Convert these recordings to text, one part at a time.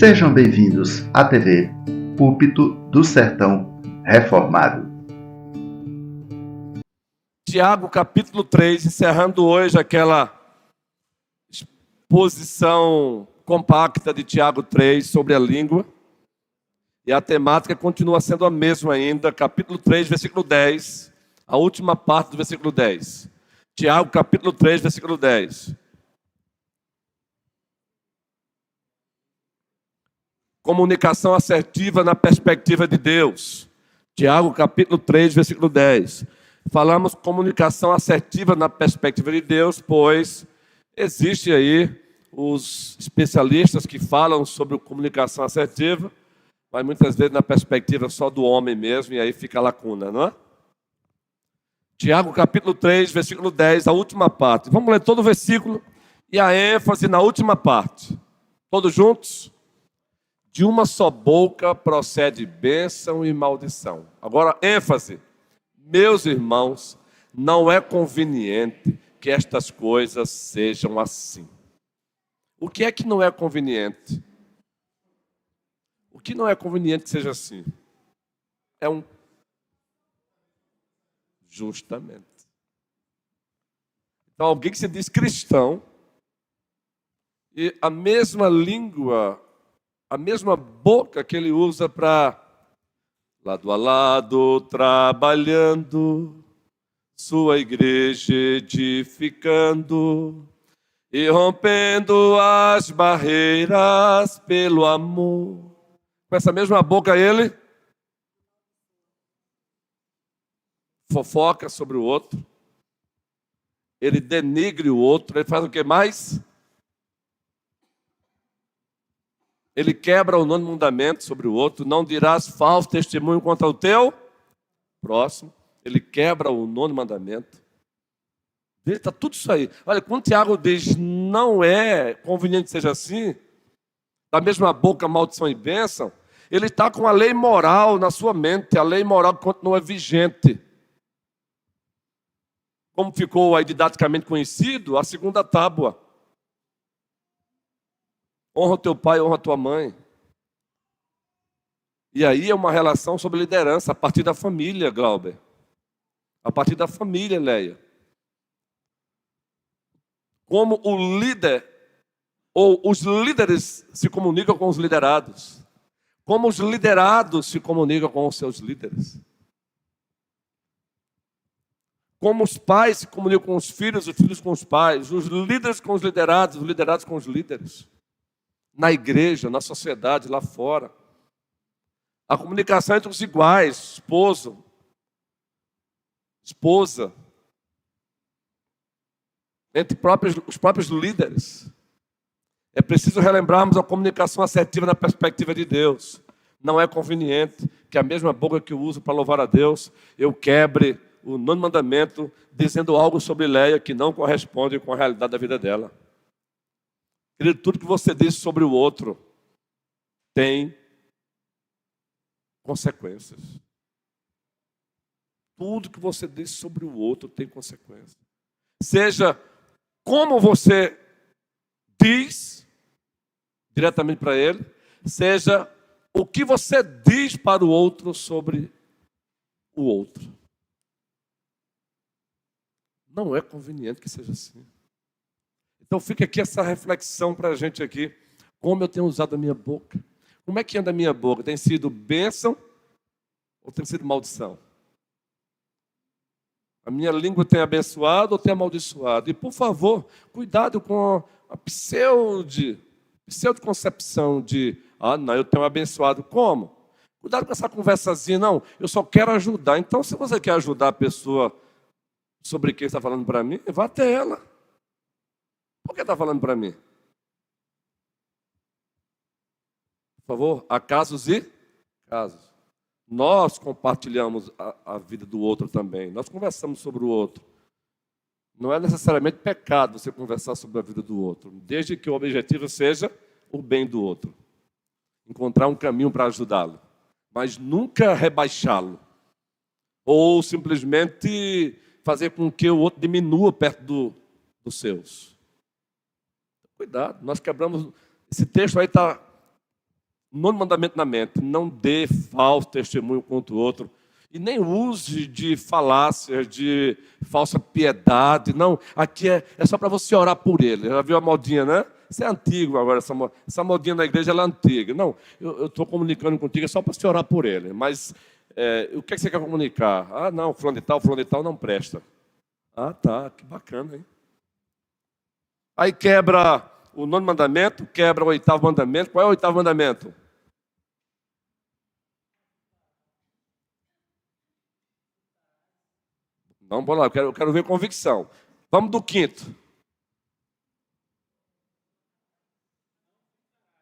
Sejam bem-vindos à TV Púlpito do Sertão Reformado. Tiago, capítulo 3, encerrando hoje aquela exposição compacta de Tiago 3 sobre a língua. E a temática continua sendo a mesma ainda, capítulo 3, versículo 10, a última parte do versículo 10. Tiago, capítulo 3, versículo 10. Comunicação assertiva na perspectiva de Deus. Tiago, capítulo 3, versículo 10. Falamos comunicação assertiva na perspectiva de Deus, pois existe aí os especialistas que falam sobre comunicação assertiva, mas muitas vezes na perspectiva só do homem mesmo, e aí fica a lacuna, não é? Tiago, capítulo 3, versículo 10, a última parte. Vamos ler todo o versículo e a ênfase na última parte. Todos juntos? De uma só boca procede bênção e maldição. Agora, ênfase. Meus irmãos, não é conveniente que estas coisas sejam assim. O que é que não é conveniente? O que não é conveniente que seja assim? Justamente. Então, alguém que se diz cristão, e a mesma língua, a mesma boca que ele usa para lado a lado, trabalhando, sua igreja edificando e rompendo as barreiras pelo amor. Com essa mesma boca ele fofoca sobre o outro, ele denigre o outro, ele faz o que mais? Ele quebra o nono mandamento sobre o outro, não dirás falso testemunho contra o teu próximo. Ele quebra o nono mandamento. Está tudo isso aí. Olha, quando Tiago diz não é conveniente que seja assim, da mesma boca maldição e bênção, ele está com a lei moral na sua mente, a lei moral continua vigente. Como ficou aí didaticamente conhecido, a segunda tábua. Honra o teu pai, honra a tua mãe. E aí é uma relação sobre liderança, a partir da família, Glauber. A partir da família, Leia. Como o líder, ou os líderes se comunicam com os liderados. Como os liderados se comunicam com os seus líderes. Como os pais se comunicam com os filhos com os pais. Os líderes com os liderados com os líderes. Na igreja, na sociedade, lá fora. A comunicação entre os iguais, esposa, entre os próprios líderes. É preciso relembrarmos a comunicação assertiva na perspectiva de Deus. Não é conveniente que a mesma boca que eu uso para louvar a Deus, eu quebre o nono mandamento dizendo algo sobre Leia que não corresponde com a realidade da vida dela. Querido, tudo que você diz sobre o outro tem consequências. Tudo que você diz sobre o outro tem consequências. Seja como você diz diretamente para ele, seja o que você diz para o outro sobre o outro. Não é conveniente que seja assim. Então fica aqui essa reflexão para a gente aqui. Como eu tenho usado a minha boca? Como é que anda a minha boca? Tem sido bênção ou tem sido maldição? A minha língua tem abençoado ou tem amaldiçoado? E por favor, cuidado com a pseudo-concepção de não, eu tenho abençoado. Como? Cuidado com essa conversazinha, não, eu só quero ajudar. Então, se você quer ajudar a pessoa sobre quem está falando para mim, vá até ela. Por que está falando para mim? Por favor, há casos e casos. Nós compartilhamos a vida do outro também. Nós conversamos sobre o outro. Não é necessariamente pecado você conversar sobre a vida do outro, desde que o objetivo seja o bem do outro. Encontrar um caminho para ajudá-lo. Mas nunca rebaixá-lo. Ou simplesmente fazer com que o outro diminua perto dos seus. Cuidado, nós quebramos. Esse texto aí está nono mandamento na mente: não dê falso testemunho contra o outro. E nem use de falácias, de falsa piedade. Não, aqui é só para você orar por ele. Já viu a modinha, né? Isso é antigo agora, essa modinha da igreja ela é antiga. Não, eu estou comunicando contigo, é só para você orar por ele. Mas o que é que você quer comunicar? Ah, não, fulano de tal não presta. Ah, tá, que bacana, hein? Aí quebra o nono mandamento, quebra o oitavo mandamento. Qual é o oitavo mandamento? Vamos lá, eu quero ver convicção. Vamos do quinto.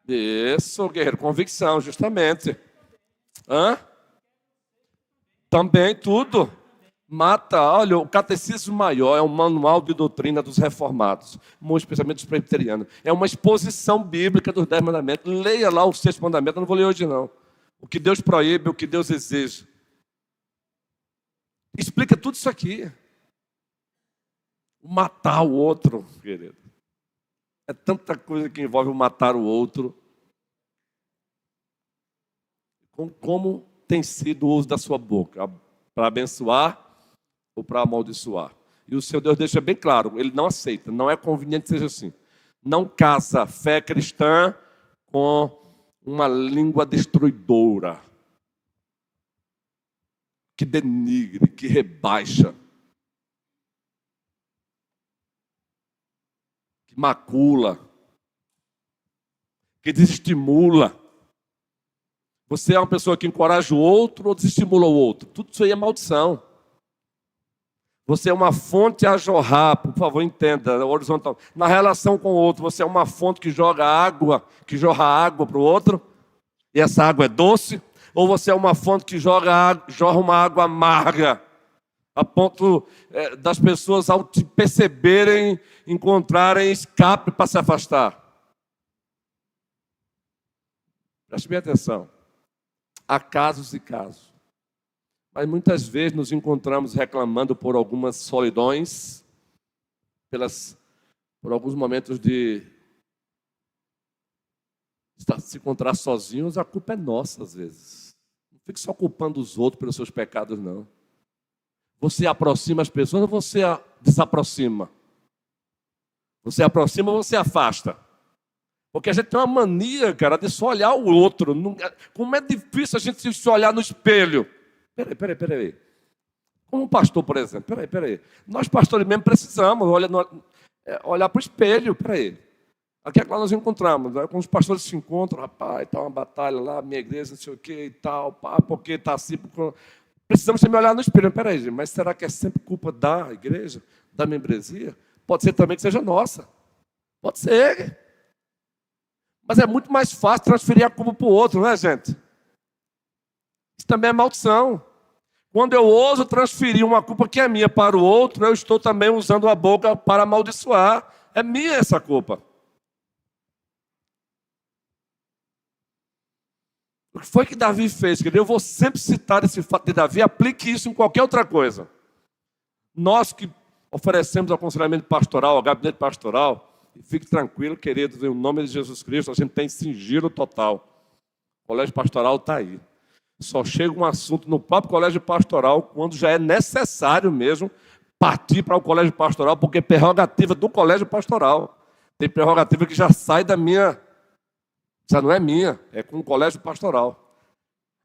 Isso, guerreiro, convicção, justamente. Hã? Também tudo. Mata, olha, o Catecismo Maior é um manual de doutrina dos reformados, muito especialmente dos presbiterianos. É uma exposição bíblica dos 10 mandamentos. Leia lá o sexto mandamento, eu não vou ler hoje não. O que Deus proíbe, o que Deus exige. Explica tudo isso aqui. Matar o outro, querido. É tanta coisa que envolve o matar o outro. Como tem sido o uso da sua boca? Para abençoar ou para amaldiçoar? E o Senhor Deus deixa bem claro, Ele não aceita, não é conveniente que seja assim. Não casa fé cristã com uma língua destruidora, que denigre, que rebaixa, que macula, que desestimula. Você é uma pessoa que encoraja o outro ou desestimula o outro? Tudo isso aí é maldição. Você é uma fonte a jorrar, por favor, entenda, horizontal. Na relação com o outro, você é uma fonte que jorra água para o outro, e essa água é doce, ou você é uma fonte que jorra uma água amarga, a ponto das pessoas, ao te perceberem, encontrarem escape para se afastar. Preste bem atenção. Há casos e casos. Mas muitas vezes nos encontramos reclamando por algumas solidões, por alguns momentos de se encontrar sozinhos. A culpa é nossa às vezes. Não fique só culpando os outros pelos seus pecados, não. Você aproxima as pessoas ou você desaproxima? Você aproxima ou você afasta? Porque a gente tem uma mania, cara, de só olhar o outro. Como é difícil a gente se olhar no espelho. Peraí. Como um pastor, por exemplo. Peraí. Nós pastores mesmo precisamos olhar para o espelho. Peraí. Aqui é que nós nos encontramos. Quando os pastores se encontram, rapaz, está uma batalha lá, minha igreja, não sei o que e tal, porque está assim. Precisamos sempre olhar no espelho. Peraí, mas será que é sempre culpa da igreja, da membresia? Pode ser também que seja nossa. Pode ser. Mas é muito mais fácil transferir a culpa para o outro, não é, gente? Isso também é maldição. Quando eu ouso transferir uma culpa que é minha para o outro, eu estou também usando a boca para amaldiçoar. É minha essa culpa. O que foi que Davi fez? Eu vou sempre citar esse fato de Davi, aplique isso em qualquer outra coisa. Nós que oferecemos aconselhamento pastoral, ao gabinete pastoral, e fique tranquilo, queridos, em nome de Jesus Cristo, a gente tem sigilo total. O colégio pastoral está aí. Só chega um assunto no próprio colégio pastoral quando já é necessário mesmo partir para o colégio pastoral, porque é prerrogativa do colégio pastoral. Tem prerrogativa que já sai da minha, já não é minha, é com o colégio pastoral.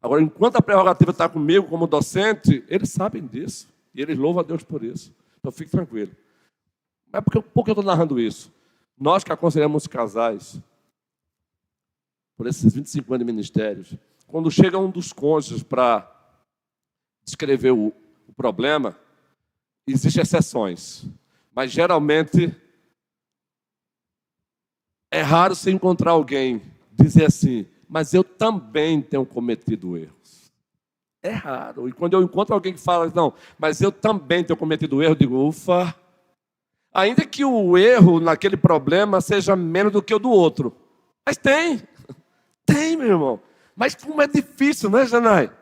Agora, enquanto a prerrogativa está comigo como docente, eles sabem disso. E eles louvam a Deus por isso. Então fique tranquilo. Mas por que eu estou narrando isso? Nós que aconselhamos casais, por esses 25 anos de ministérios, quando chega um dos cônjuges para descrever o problema, existem exceções. Mas geralmente é raro você encontrar alguém dizer assim, mas eu também tenho cometido erros. É raro. E quando eu encontro alguém que fala, não, mas eu também tenho cometido erro, eu digo, ufa. Ainda que o erro naquele problema seja menos do que o do outro. Mas tem, meu irmão. Mas como é difícil, não é, Janai?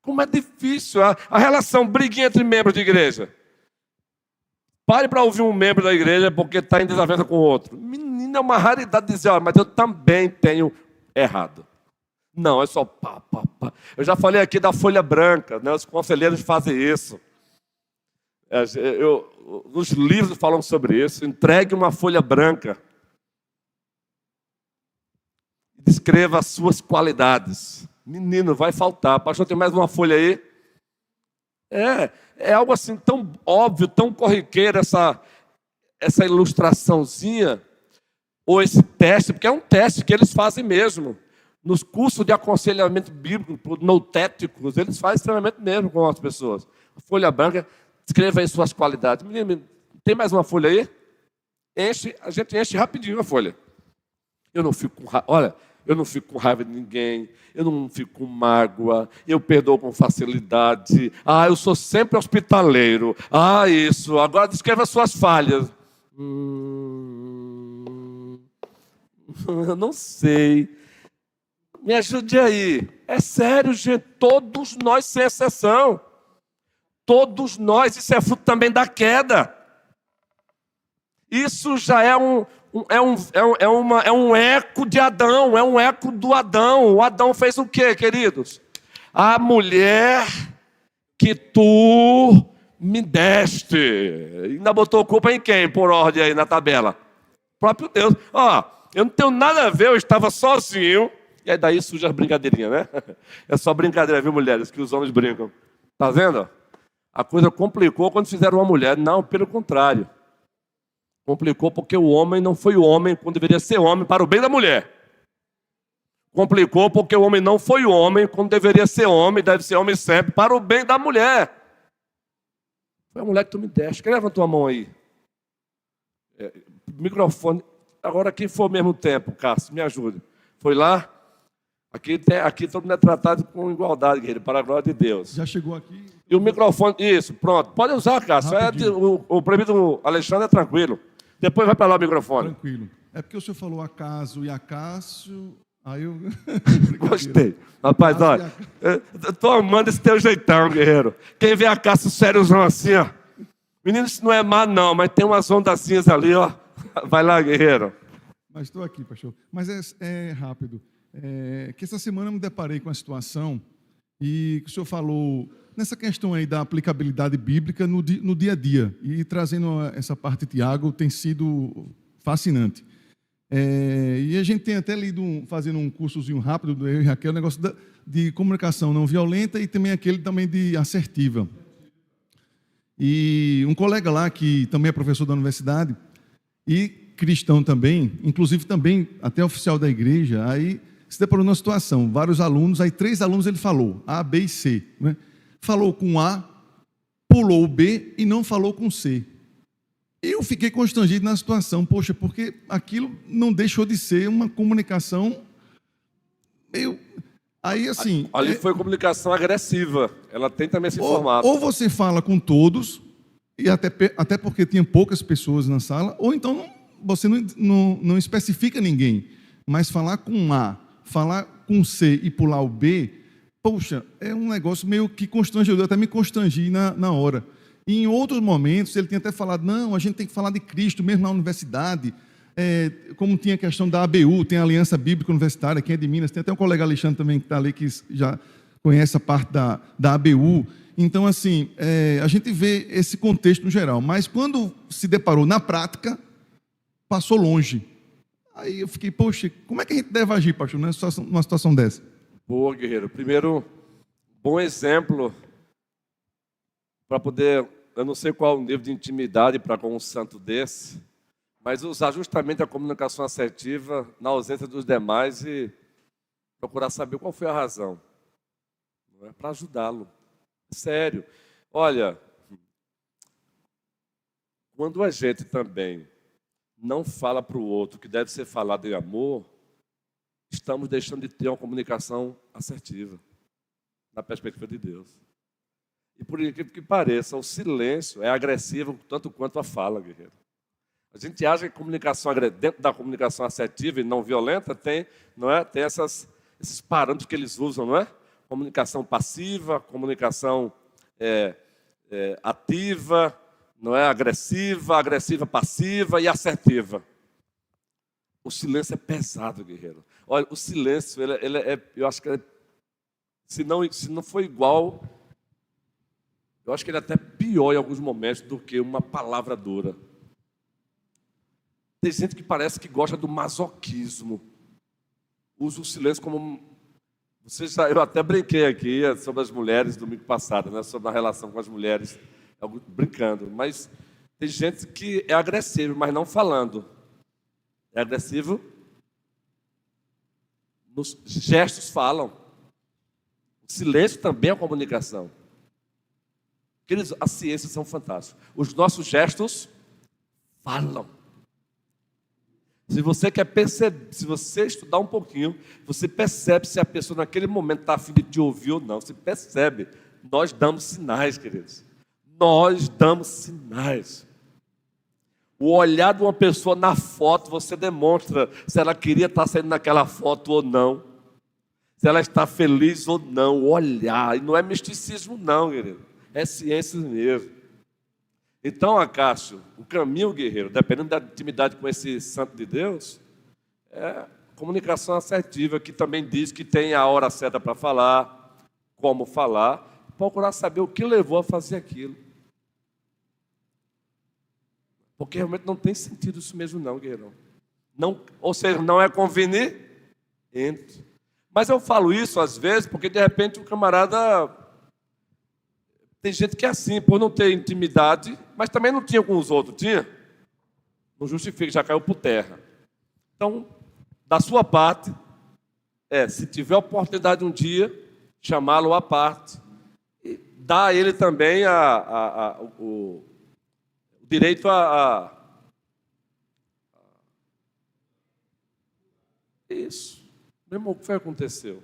Como é difícil a relação, briguinha entre membros de igreja. Pare para ouvir um membro da igreja porque está em desavença com o outro. Menina, é uma raridade dizer, mas eu também tenho errado. Não, é só pá, pá, pá. Eu já falei aqui da folha branca, né? Os conselheiros fazem isso. Os livros falam sobre isso. Entregue uma folha branca. Descreva as suas qualidades. Menino, vai faltar. Pastor, tem mais uma folha aí? É algo assim tão óbvio, tão corriqueiro essa ilustraçãozinha, ou esse teste, porque é um teste que eles fazem mesmo. Nos cursos de aconselhamento bíblico, noutéticos, eles fazem extremamente mesmo com as pessoas. A folha branca, escreva aí suas qualidades. Menino, tem mais uma folha aí? A gente enche rapidinho a folha. Eu não fico com raiva. Olha, eu não fico com raiva de ninguém, eu não fico com mágoa, eu perdoo com facilidade. Eu sou sempre hospitaleiro. Isso. Agora descreva as suas falhas. Eu não sei. Me ajude aí. É sério, gente. Todos nós, sem exceção. Todos nós. Isso é fruto também da queda. Isso já é um eco de Adão. É um eco do Adão. O Adão fez o quê, queridos? A mulher que tu me deste. Ainda botou culpa em quem, por ordem aí na tabela? O próprio Deus. Eu não tenho nada a ver, eu estava sozinho. E aí daí surge as brincadeirinhas, né? É só brincadeira, viu, mulheres? Que os homens brincam. Tá vendo? A coisa complicou quando fizeram uma mulher. Não, pelo contrário. Complicou porque o homem não foi o homem quando deveria ser homem para o bem da mulher. Complicou porque o homem não foi o homem quando deveria ser homem, deve ser homem sempre, para o bem da mulher. Foi a mulher que tu me deste. Quem levantou a mão aí? Microfone. Agora quem for ao mesmo tempo, Cássio, me ajude. Foi lá? Aqui todo mundo é tratado com igualdade, guerreiro, para a glória de Deus. Já chegou aqui? E o microfone, isso, pronto. Pode usar, Cássio. O proibido Alexandre é tranquilo. Depois vai para lá o microfone. Tranquilo. É porque o senhor falou acaso e acácio, aí eu... Gostei. Rapaz, olha, eu tô amando esse teu jeitão, guerreiro. Quem vê a Cássio sériozão assim, ó. Menino, isso não é má não, mas tem umas ondacinhas ali, ó. Vai lá, guerreiro. Mas estou aqui, pastor. Mas é rápido. Que essa semana eu me deparei com a situação e que o senhor falou nessa questão aí da aplicabilidade bíblica no dia a dia. E trazendo essa parte de Tiago tem sido fascinante. E a gente tem até lido, fazendo um cursozinho rápido do eu e Raquel, o negócio de comunicação não violenta e também aquele também de assertiva. E um colega lá, que também é professor da universidade e cristão também, inclusive também até oficial da igreja, aí se deparou numa situação, vários alunos, aí 3 alunos ele falou, A, B e C, né? Falou com A, pulou o B e não falou com C. Eu fiquei constrangido na situação, poxa, porque aquilo não deixou de ser uma comunicação meio... Aí assim... Ali foi comunicação agressiva, ela tem também esse formato. Ou você fala com todos, e até porque tinha poucas pessoas na sala, ou então você não especifica ninguém, mas falar com A, falar com C e pular o B, poxa, é um negócio meio que constrangedor, eu até me constrangi na hora. E em outros momentos, ele tinha até falado, não, a gente tem que falar de Cristo, mesmo na universidade, como tinha a questão da ABU, tem a Aliança Bíblica Universitária, quem é de Minas, tem até um colega Alexandre também que está ali, que já conhece a parte da ABU. Então, assim, a gente vê esse contexto no geral, mas quando se deparou na prática, passou longe. Aí eu fiquei, poxa, como é que a gente deve agir, pastor, numa situação dessa? Boa, guerreiro. Primeiro, bom exemplo para poder, eu não sei qual o nível de intimidade para com um santo desse, mas usar justamente a comunicação assertiva na ausência dos demais e procurar saber qual foi a razão, não é? Para ajudá-lo. Sério. Olha, quando a gente também não fala para o outro que deve ser falado em amor, estamos deixando de ter uma comunicação assertiva na perspectiva de Deus. E por incrível que pareça, o silêncio é agressivo tanto quanto a fala, guerreiro. A gente acha que comunicação, dentro da comunicação assertiva e não violenta tem esses parâmetros que eles usam, não é? Comunicação passiva, comunicação ativa, não é? Agressiva passiva e assertiva. O silêncio é pesado, guerreiro. Olha, o silêncio, eu acho que se não for igual, eu acho que ele é até pior em alguns momentos do que uma palavra dura. Tem gente que parece que gosta do masoquismo. Usa o silêncio como... eu até brinquei aqui sobre as mulheres domingo passado, né? Sobre a relação com as mulheres, brincando. Mas tem gente que é agressivo, mas não falando. É agressivo? Nos gestos falam. O silêncio também é comunicação. Queridos, as ciências são fantásticas. Os nossos gestos falam. Se você quer perceber, se você estudar um pouquinho, você percebe se a pessoa naquele momento está a fim de te ouvir ou não. Você percebe. Nós damos sinais, queridos. Nós damos sinais. O olhar de uma pessoa na foto, você demonstra se ela queria estar saindo naquela foto ou não. Se ela está feliz ou não. O olhar. E não é misticismo não, querido. É ciência mesmo. Então, Acácio, o caminho, guerreiro, dependendo da intimidade com esse santo de Deus, é comunicação assertiva, que também diz que tem a hora certa para falar, como falar, procurar saber o que levou a fazer aquilo. Porque realmente não tem sentido isso mesmo não, guerreiro. Não, ou seja, não é conveniente. Mas eu falo isso às vezes porque de repente o camarada... Tem gente que é assim, por não ter intimidade, mas também não tinha com os outros, tinha? Não justifica, já caiu por terra. Então, da sua parte, se tiver oportunidade um dia, chamá-lo à parte e dar a ele também o direito Isso. Meu irmão, o que foi que aconteceu?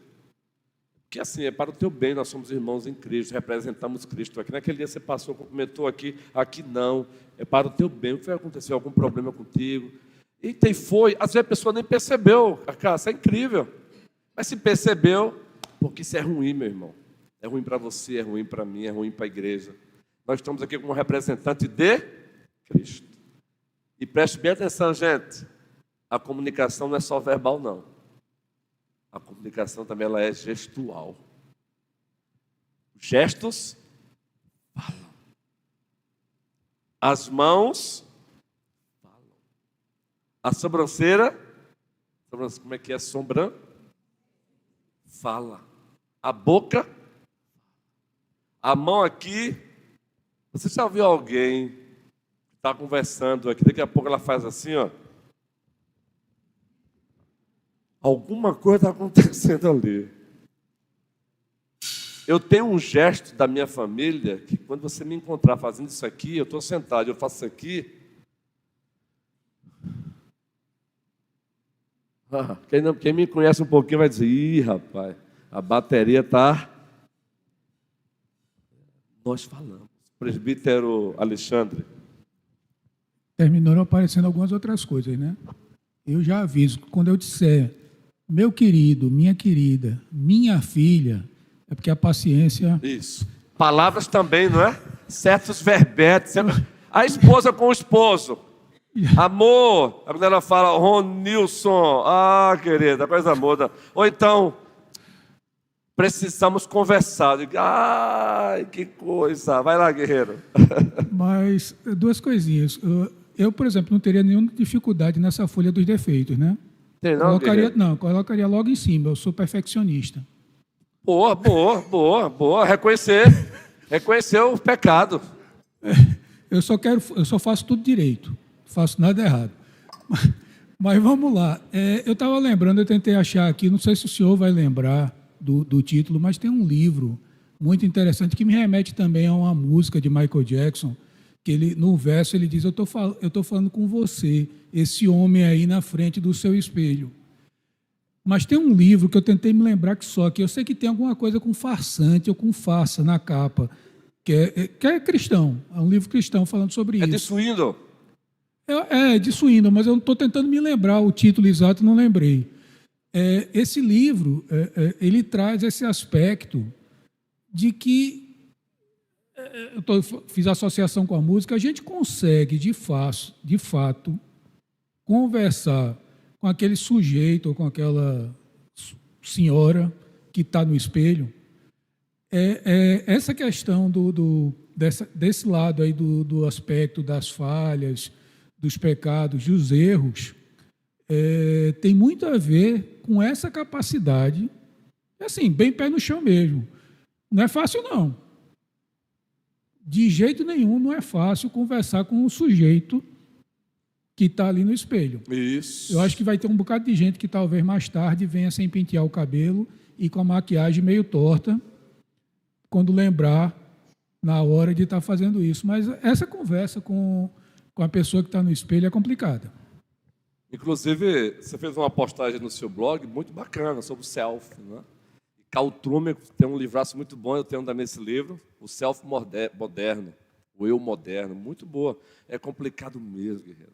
Que assim, é para o teu bem, nós somos irmãos em Cristo, representamos Cristo aqui. Naquele dia você passou, cumprimentou aqui não. É para o teu bem. O que foi que aconteceu? Algum problema contigo? E foi. Às vezes a pessoa nem percebeu. Cara, isso é incrível. Mas se percebeu, porque isso é ruim, meu irmão. É ruim para você, é ruim para mim, é ruim para a igreja. Nós estamos aqui como representante de Cristo. E preste bem atenção, gente. A comunicação não é só verbal, não. A comunicação também ela é gestual. Gestos falam. As mãos falam. A sobrancelha, como é que é? Sombra? Fala. A boca, a mão aqui. Você já viu alguém que está conversando aqui, daqui a pouco ela faz assim, ó. Alguma coisa está acontecendo ali. Eu tenho um gesto da minha família que quando você me encontrar fazendo isso aqui, eu estou sentado, eu faço isso aqui. Quem me conhece um pouquinho vai dizer, ih, rapaz, a bateria está... Nós falamos. Presbítero Alexandre. Terminaram aparecendo algumas outras coisas, né? Eu já aviso, quando eu disser meu querido, minha querida, minha filha, é porque a paciência... Isso. Palavras também, não é? Certos verbetes. A esposa com o esposo. Amor. Quando ela fala, Ronilson. Ah, querida, coisa muda. Ou então, precisamos conversar. Ai, que coisa. Vai lá, guerreiro. Mas, duas coisinhas. Eu, por exemplo, não teria nenhuma dificuldade nessa folha dos defeitos, né? Tem não, colocaria logo em cima. Eu sou perfeccionista. Boa. Reconhecer o pecado. Eu só faço tudo direito. Não faço nada errado. Mas vamos lá. Eu estava lembrando, eu tentei achar aqui, não sei se o senhor vai lembrar do título, mas tem um livro muito interessante que me remete também a uma música de Michael Jackson, que no verso ele diz, eu estou falando com você, esse homem aí na frente do seu espelho. Mas tem um livro que eu tentei me lembrar que eu sei que tem alguma coisa com farsante ou com farsa na capa, que é cristão, é um livro cristão falando sobre isso. É de Swindon. É de Swindon, mas eu estou tentando me lembrar o título exato, não lembrei. Esse livro, ele traz esse aspecto de que fiz associação com a música, a gente consegue, de fato, conversar com aquele sujeito ou com aquela senhora que está no espelho. Essa questão desse lado aí do aspecto das falhas, dos pecados, dos erros, tem muito a ver com essa capacidade, assim, bem pé no chão mesmo. Não é fácil, não. De jeito nenhum não é fácil conversar com um sujeito que está ali no espelho. Isso. Eu acho que vai ter um bocado de gente que talvez mais tarde venha sem pentear o cabelo e com a maquiagem meio torta, quando lembrar na hora de estar fazendo isso. Mas essa conversa com a pessoa que está no espelho é complicada. Inclusive, você fez uma postagem no seu blog muito bacana sobre o self, né? Carl Trueman tem um livraço muito bom, eu tenho também esse livro, o Self Moderno, o Eu Moderno, muito boa. É complicado mesmo, guerreiro.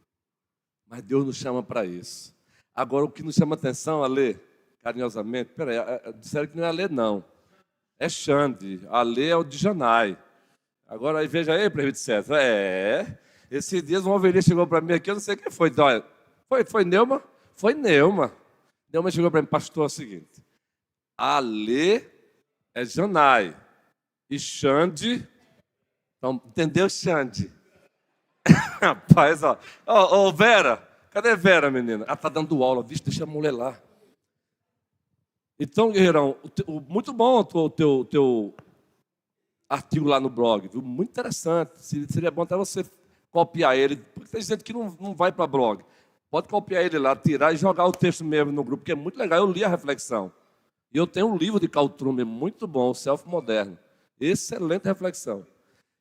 Mas Deus nos chama para isso. Agora, o que nos chama atenção, Alê, carinhosamente, peraí, disseram que não é Alê, não. É Xande. Alê é o de Janai. Agora, aí, veja aí, presbítero César. Esses dias uma ovelha chegou para mim aqui, eu não sei quem foi. Então, foi Neuma? Foi Neuma. Neuma chegou para mim, pastor, é o seguinte. Alê é Janai. E Xande, então, entendeu, Xande? Rapaz, ó, Vera, cadê Vera, menina? Ela está dando aula, vixe, deixa a mulher lá. Então, guerreirão, muito bom o teu artigo lá no blog, viu? Muito interessante. Seria bom até você copiar ele, porque tem gente que não vai para blog. Pode copiar ele lá, tirar e jogar o texto mesmo no grupo, que é muito legal. Eu li a reflexão. E eu tenho um livro de Carl Trueman muito bom, o Self Moderno. Excelente reflexão.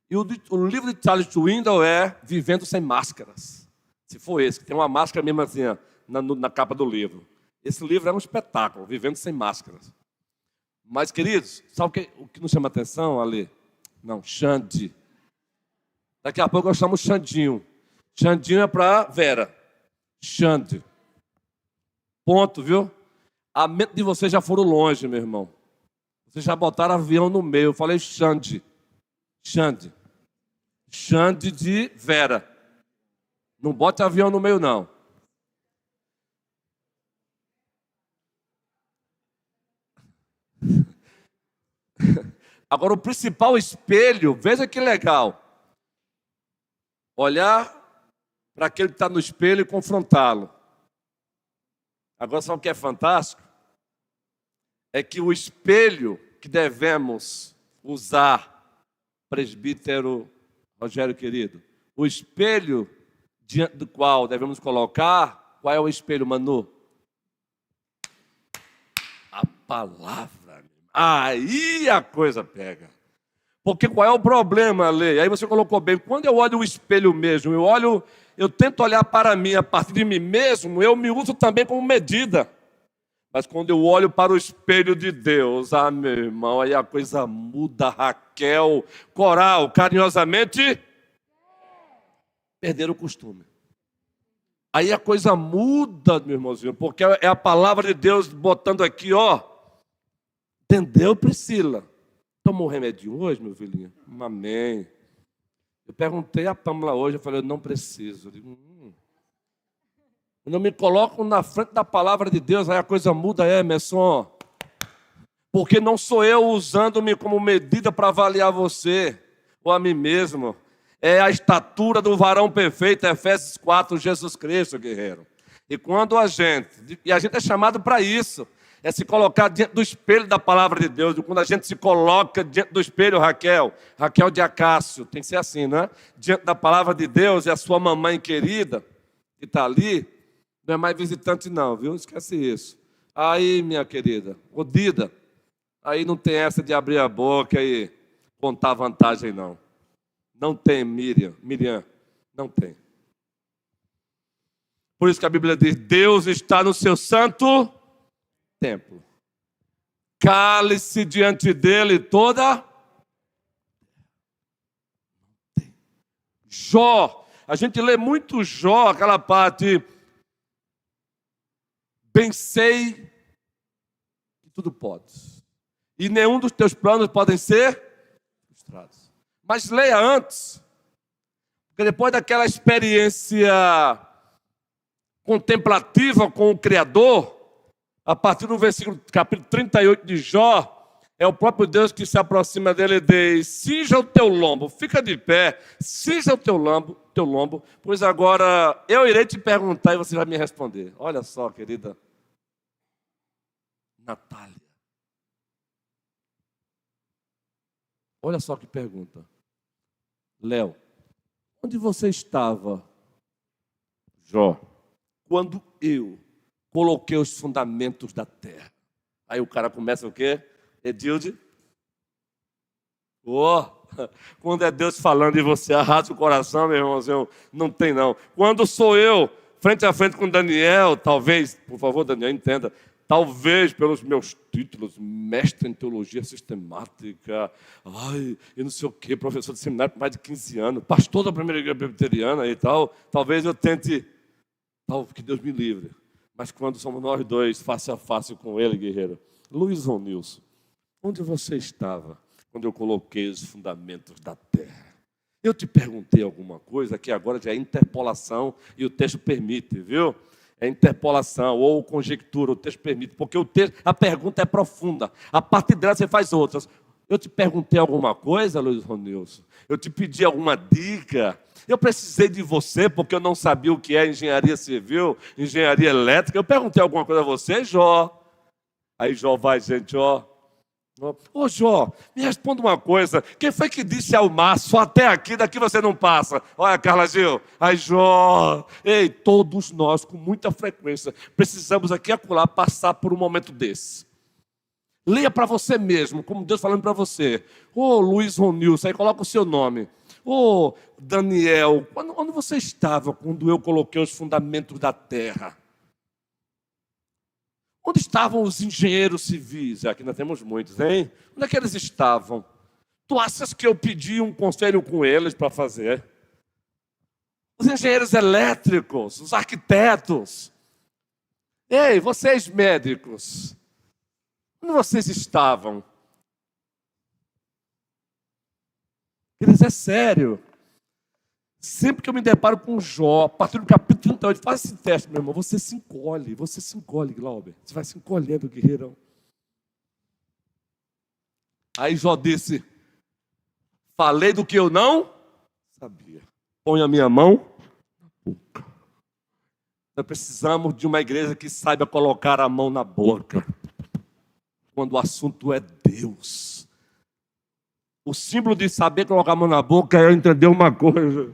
E o livro de Charles Swindoll é Vivendo Sem Máscaras. Se for esse, que tem uma máscara mesmo assim, ó, na capa do livro. Esse livro é um espetáculo, Vivendo Sem Máscaras. Mas, queridos, sabe o que nos chama a atenção, Ale? Não, Xande. Daqui a pouco eu chamo Xandinho. Xandinho é para Vera. Xande. Ponto, viu? A mente de vocês já foram longe, meu irmão. Vocês já botaram avião no meio. Eu falei Xande. Xande. Xande de Vera. Não bote avião no meio, não. Agora, o principal espelho, veja que legal. Olhar para aquele que está no espelho e confrontá-lo. Agora, sabe o que é fantástico? É que o espelho que devemos usar, presbítero Rogério querido, o espelho diante do qual devemos colocar, qual é o espelho, Manu? A palavra. Aí a coisa pega. Porque qual é o problema, Lê? Aí você colocou bem. Quando eu olho o espelho mesmo, eu tento olhar para mim a partir de mim mesmo, eu me uso também como medida. Mas quando eu olho para o espelho de Deus, meu irmão, aí a coisa muda. Raquel, Coral, carinhosamente, perderam o costume. Aí a coisa muda, meu irmãozinho, porque é a palavra de Deus botando aqui, ó. Entendeu, Priscila? Tomou remédio hoje, meu filhinho? Amém. Eu perguntei a Pâmela hoje, eu falei, eu não preciso. Eu digo, Eu não me coloco na frente da palavra de Deus, aí a coisa muda, Emerson. Porque não sou eu usando-me como medida para avaliar você, ou a mim mesmo. É a estatura do varão perfeito, Efésios 4, Jesus Cristo, guerreiro. E quando a gente é chamado para isso, é se colocar diante do espelho da palavra de Deus. E quando a gente se coloca diante do espelho, Raquel de Acácio, tem que ser assim, né? Diante da palavra de Deus, e a sua mamãe querida, que está ali, não é mais visitante não, viu? Esquece isso. Aí, minha querida, Odida, aí não tem essa de abrir a boca e contar vantagem, não. Não tem, Miriam, não tem. Por isso que a Bíblia diz, Deus está no seu santo templo. Cale-se diante dele toda. Jó, a gente lê muito Jó, aquela parte, bem sei que tudo podes, e nenhum dos teus planos podem ser frustrados. Mas leia antes, porque depois daquela experiência contemplativa com o Criador, a partir do versículo, capítulo 38 de Jó, é o próprio Deus que se aproxima dele e diz: cinja o teu lombo, fica de pé, cinja o teu lombo, pois agora eu irei te perguntar e você vai me responder. Olha só, querida Natália. Olha só que pergunta. Léo, onde você estava, Jó, quando eu coloquei os fundamentos da terra? Aí o cara começa o quê? Edilde? Quando é Deus falando e você arrasa o coração, meu irmãozinho, não tem não. Quando sou eu, frente a frente com Daniel, talvez, por favor, Daniel, entenda, talvez pelos meus títulos, mestre em teologia sistemática, e não sei o quê, professor de seminário por mais de 15 anos, pastor da primeira igreja presbiteriana e tal, talvez eu tente, que Deus me livre. Mas quando somos nós dois, face a face com ele, guerreiro, Luiz Ronilson, onde você estava quando eu coloquei os fundamentos da terra? Eu te perguntei alguma coisa que agora já é interpolação e o texto permite, viu? É interpolação ou conjectura, o texto permite, porque a pergunta é profunda. A partir dela você faz outras. Eu te perguntei alguma coisa, Luiz Ronilson? Eu te pedi alguma dica? Eu precisei de você porque eu não sabia o que é engenharia civil, engenharia elétrica. Eu perguntei alguma coisa a você, Jó? Aí Jó vai, gente, Ô Jó, me responda uma coisa. Quem foi que disse ao mar, só até aqui, daqui você não passa? Olha, Carla Gil. Aí Jó, ei, todos nós, com muita frequência, precisamos aqui e acolá passar por um momento desse. Leia para você mesmo, como Deus falando para você. Ô Luiz Ronilson, aí coloca o seu nome. Ô Daniel, onde você estava quando eu coloquei os fundamentos da terra? Onde estavam os engenheiros civis? Aqui nós temos muitos, hein? Onde é que eles estavam? Tu achas que eu pedi um conselho com eles para fazer? Os engenheiros elétricos, os arquitetos. Ei, vocês médicos, onde vocês estavam? Eles é sério. Sempre que eu me deparo com Jó, a partir do capítulo 38, faz esse teste, meu irmão, você se encolhe, Glauber. Você vai se encolhendo, guerreirão. Aí Jó disse: falei do que eu não sabia. Põe a minha mão na boca. Nós precisamos de uma igreja que saiba colocar a mão na boca quando o assunto é Deus. O símbolo de saber colocar a mão na boca é entender uma coisa.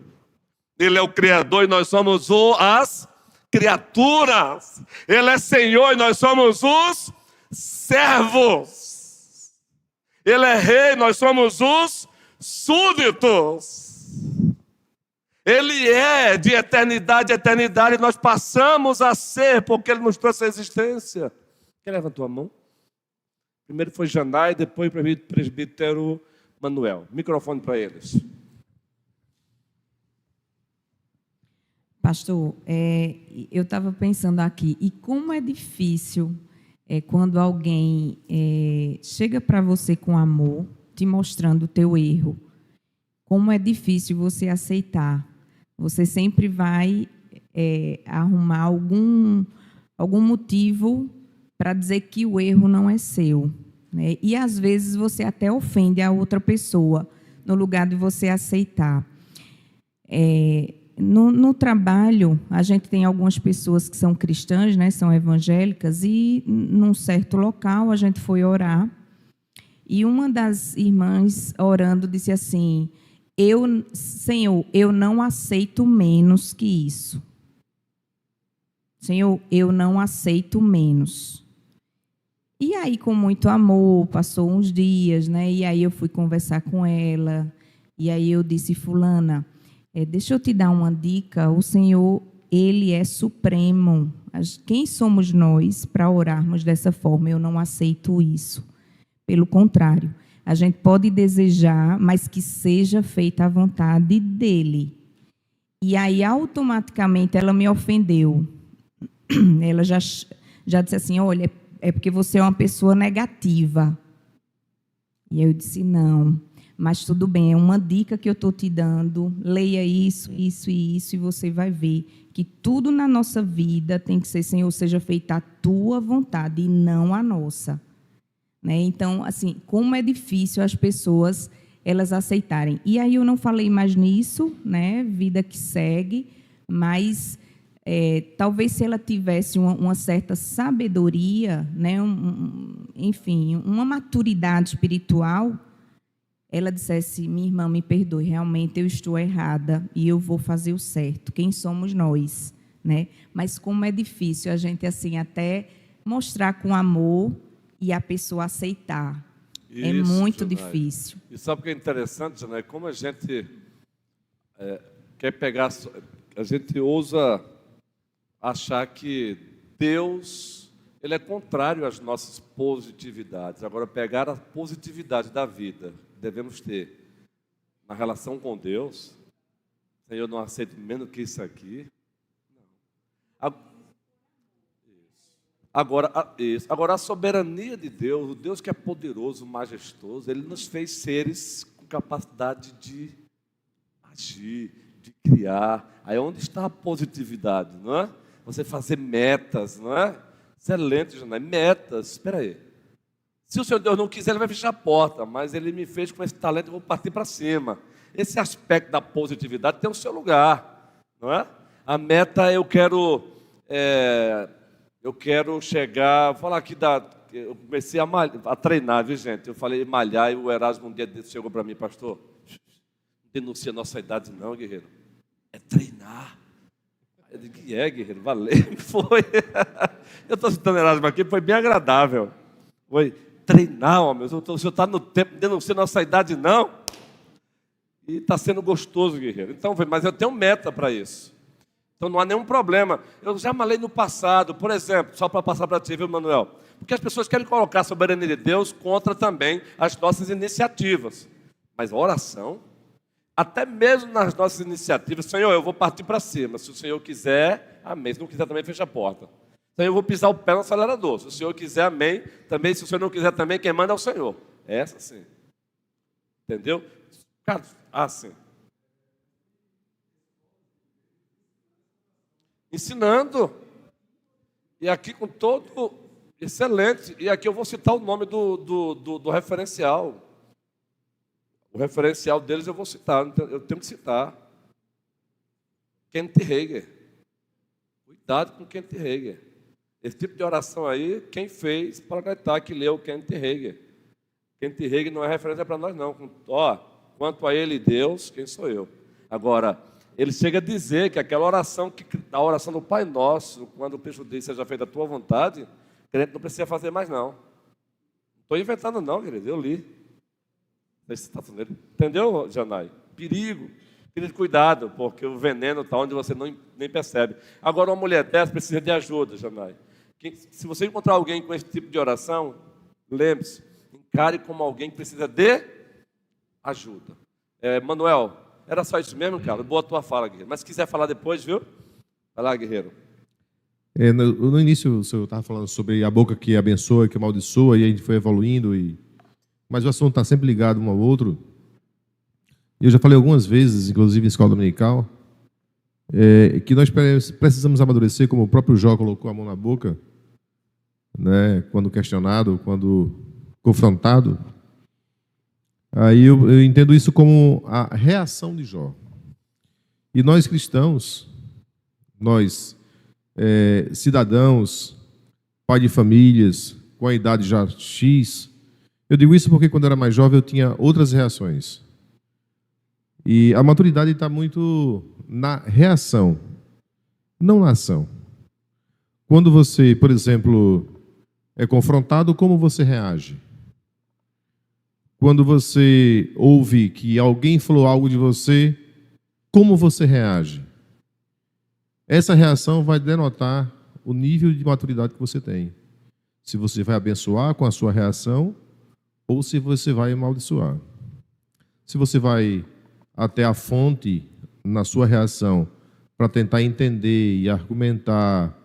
Ele é o Criador e nós somos as criaturas. Ele é Senhor e nós somos os servos. Ele é Rei, nós somos os súditos. Ele é de eternidade a eternidade e nós passamos a ser porque Ele nos trouxe a existência. Quem levantou a mão? Primeiro foi Janai, depois o presbítero Manuel. Microfone para eles. Pastor, eu estava pensando aqui, e como é difícil quando alguém chega para você com amor, te mostrando o teu erro. Como é difícil você aceitar. Você sempre vai arrumar algum motivo para dizer que o erro não é seu, né? E às vezes você até ofende a outra pessoa, no lugar de você aceitar. No trabalho, a gente tem algumas pessoas que são cristãs, né, são evangélicas, e num certo local a gente foi orar, e uma das irmãs orando disse assim: Senhor, eu não aceito menos que isso. Senhor, eu não aceito menos. E aí, com muito amor, passou uns dias, né, e aí eu fui conversar com ela, e aí eu disse: fulana, deixa eu te dar uma dica, o Senhor, Ele é supremo. Quem somos nós para orarmos dessa forma? Eu não aceito isso. Pelo contrário, a gente pode desejar, mas que seja feita a vontade dEle. E aí, automaticamente, ela me ofendeu. Ela já disse assim: olha, é porque você é uma pessoa negativa. E eu disse: não. Mas tudo bem, é uma dica que eu estou te dando, leia isso, isso e isso, e você vai ver que tudo na nossa vida tem que ser, Senhor, seja feita a tua vontade e não a nossa. Né? Então, assim, como é difícil as pessoas elas aceitarem. E aí eu não falei mais nisso, né? Vida que segue, mas talvez se ela tivesse uma certa sabedoria, né? Enfim, uma maturidade espiritual, ela dissesse: minha irmã, me perdoe, realmente eu estou errada e eu vou fazer o certo. Quem somos nós? Né? Mas como é difícil a gente assim até mostrar com amor e a pessoa aceitar. Isso, é muito Janai. difícil. E sabe o que é interessante, Janai? Como a gente quer pegar... A gente ousa achar que Deus ele é contrário às nossas positividades. Agora, pegar a positividade da vida que devemos ter na relação com Deus, Senhor, eu não aceito menos que isso aqui. Agora, a soberania de Deus, o Deus que é poderoso, majestoso, Ele nos fez seres com capacidade de agir, de criar. Aí onde está a positividade, não é? Você fazer metas, não é? Excelente, Janai, metas. Espera aí. Se o Senhor Deus não quiser, Ele vai fechar a porta, mas Ele me fez com esse talento, eu vou partir para cima. Esse aspecto da positividade tem o seu lugar, não é? A meta, eu quero chegar, vou falar aqui eu comecei a treinar, viu, gente? Eu falei malhar e o Erasmo um dia desse chegou para mim: pastor, não denuncia a nossa idade não, guerreiro. É treinar. Eu disse: que guerreiro? Valeu. Foi. Eu estou citando Erasmo aqui, foi bem agradável. Foi treinar, homem. O senhor está no tempo, denuncia a nossa idade não. E está sendo gostoso, guerreiro. Então, mas eu tenho meta para isso. Então não há nenhum problema. Eu já malhei no passado, por exemplo, só para passar para ti, viu, Manuel? Porque as pessoas querem colocar a soberania de Deus contra também as nossas iniciativas. Mas a oração, até mesmo nas nossas iniciativas, Senhor, eu vou partir para cima. Se o Senhor quiser, amém. Se não quiser, também fecha a porta. Senhor, eu vou pisar o pé no acelerador. Se o Senhor quiser, amém. Também, se o Senhor não quiser, também, quem manda é o Senhor. Essa sim. Entendeu? Cara, assim. Ensinando. E aqui com todo... Excelente. E aqui eu vou citar o nome do referencial. O referencial deles eu vou citar. Eu tenho que citar. Kenneth Hagin. Cuidado com Kenneth Hagin. Esse tipo de oração aí, quem fez, para acreditar que leu Kenneth Hagin. Kenneth Hagin não é referência para nós, não. Quanto a ele, Deus, quem sou eu? Agora... Ele chega a dizer que aquela oração, a oração do Pai Nosso, quando o peixe diz: seja feita a tua vontade, o crente não precisa fazer mais, não. Não estou inventando, não, querido, eu li. Entendeu, Janai? Perigo. Querido, cuidado, porque o veneno está onde você nem percebe. Agora, uma mulher dessa precisa de ajuda, Janai. Se você encontrar alguém com esse tipo de oração, lembre-se, encare como alguém que precisa de ajuda. Manuel, era só isso mesmo, cara? Boa tua fala, guerreiro. Mas se quiser falar depois, viu? Vai lá, guerreiro. No início, o senhor estava falando sobre a boca que abençoa, que amaldiçoa, e a gente foi evoluindo. Mas o assunto está sempre ligado um ao outro. E eu já falei algumas vezes, inclusive em escola dominical, que nós precisamos amadurecer, como o próprio Jó colocou a mão na boca, né, quando questionado, quando confrontado. Aí eu entendo isso como a reação de Jó. E nós cristãos, nós cidadãos, pai de famílias, com a idade já X, eu digo isso porque quando eu era mais jovem eu tinha outras reações. E a maturidade está muito na reação, não na ação. Quando você, por exemplo, é confrontado, como você reage? Quando você ouve que alguém falou algo de você, como você reage? Essa reação vai denotar o nível de maturidade que você tem. Se você vai abençoar com a sua reação ou se você vai amaldiçoar. Se você vai até a fonte na sua reação para tentar entender e argumentar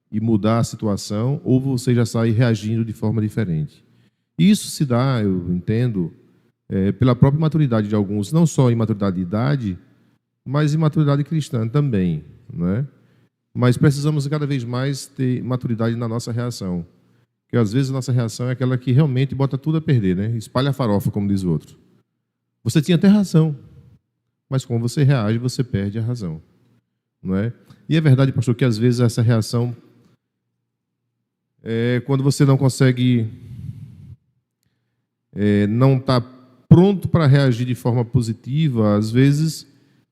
e mudar a situação, ou você já sai reagindo de forma diferente. Isso se dá, eu entendo, pela própria maturidade de alguns, não só em maturidade de idade, mas em maturidade cristã também, não é? mas precisamos cada vez mais ter maturidade na nossa reação. Porque às vezes a nossa reação é aquela que realmente bota tudo a perder, né? Espalha a farofa, como diz o outro. Você tinha até razão, mas como você reage, você perde a razão, não é? E é verdade, pastor, que às vezes essa reação é quando você não consegue, não está pronto para reagir de forma positiva, às vezes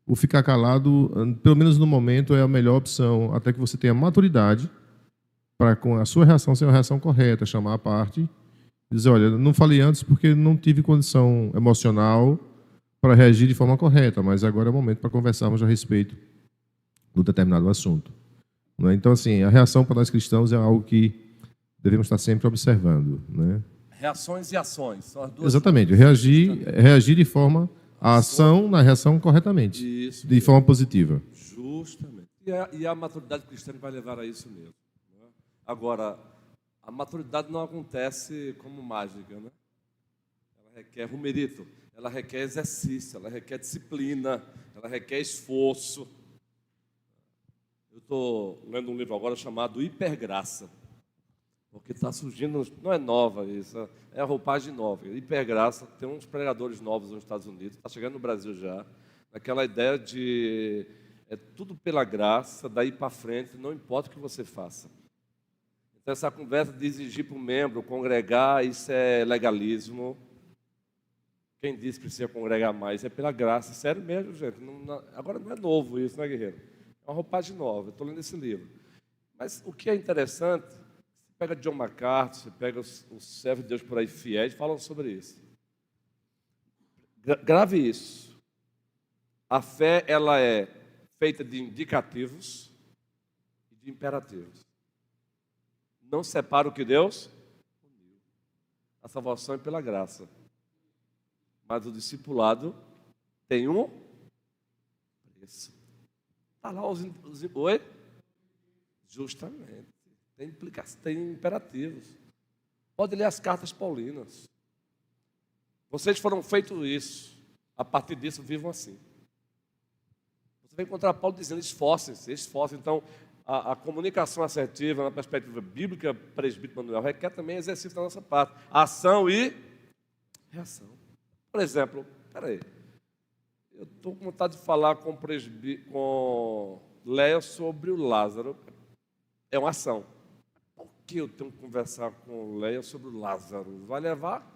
o ficar calado, pelo menos no momento, é a melhor opção, até que você tenha maturidade para, com a sua reação, ser uma reação correta, chamar a parte e dizer, olha, não falei antes porque não tive condição emocional para reagir de forma correta, mas agora é o momento para conversarmos a respeito do determinado assunto. Não é? Então, assim, a reação para nós cristãos é algo que devemos estar sempre observando, né? Reações e ações. São as duas. Exatamente, reagir de forma a ação na reação corretamente, Isso, de forma positiva. justamente. E a maturidade cristã vai levar a isso mesmo. Né? Agora, a maturidade não acontece como mágica, né? Ela requer rumerito, ela requer exercício, ela requer disciplina, ela requer esforço. Eu estou lendo um livro agora chamado Hipergraça, porque está surgindo, não é nova isso, é a roupagem nova. Hipergraça, tem uns pregadores novos nos Estados Unidos, está chegando no Brasil já, naquela ideia de é tudo pela graça, daí para frente, não importa o que você faça. Então, essa conversa de exigir para o membro congregar, isso é legalismo. Quem disse que precisa congregar mais é pela graça. Sério mesmo, gente. Agora não é novo isso, né, guerreiro? É uma roupagem nova. Eu estou lendo esse livro. Mas o que é interessante, você pega John MacArthur, você pega os servos de Deus por aí fiéis, falam sobre isso. Grave isso. A fé, ela é feita de indicativos e de imperativos. Não separa o que Deus uniu. A salvação é pela graça. Mas o discipulado tem um preço. Está lá os oi? Justamente. Tem implicação, tem imperativos. Pode ler as cartas paulinas. Vocês foram feitos isso. A partir disso, vivam assim. Você vai encontrar Paulo dizendo, esforcem-se, esforcem. Então, a comunicação assertiva, na perspectiva bíblica, presbítero Manuel, requer também exercício da nossa parte. Ação e reação. Por exemplo, peraí, eu estou com vontade de falar com Léa sobre o Lázaro. É uma ação. Por que eu tenho que conversar com Léa sobre o Lázaro? Vai levar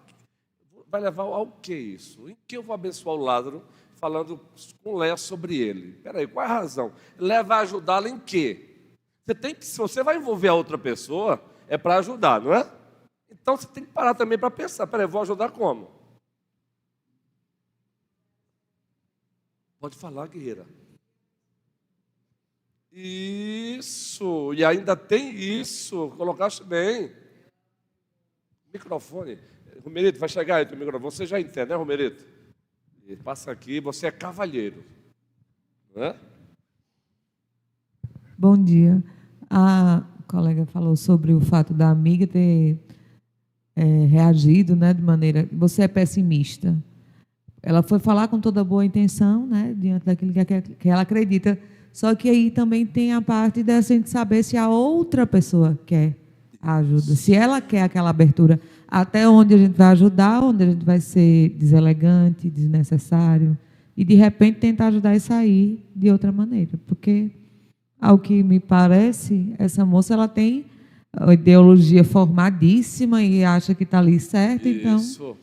ao que isso? Em que eu vou abençoar o Lázaro falando com Léa sobre ele? Peraí, qual é a razão? Léa vai ajudá-lo em quê? Se você vai envolver a outra pessoa, é para ajudar, não é? Então você tem que parar também para pensar, peraí, vou ajudar como? Pode falar, guerreira. Isso, e ainda tem isso, colocaste bem. Microfone. Romerito, vai chegar aí o microfone. Você já entende, né, Romerito? Ele passa aqui, você é cavalheiro. Não é? Bom dia. A colega falou sobre o fato da amiga ter reagido, né, de maneira... Você é pessimista. Ela foi falar com toda boa intenção, né, diante daquilo que ela acredita. Só que aí também tem a parte da gente saber se a outra pessoa quer a ajuda. Se ela quer aquela abertura, até onde a gente vai ajudar, onde a gente vai ser deselegante, desnecessário. E, de repente, tentar ajudar e sair de outra maneira. Porque... Ao que me parece, essa moça ela tem uma ideologia formadíssima e acha que está ali certo. Isso. Então,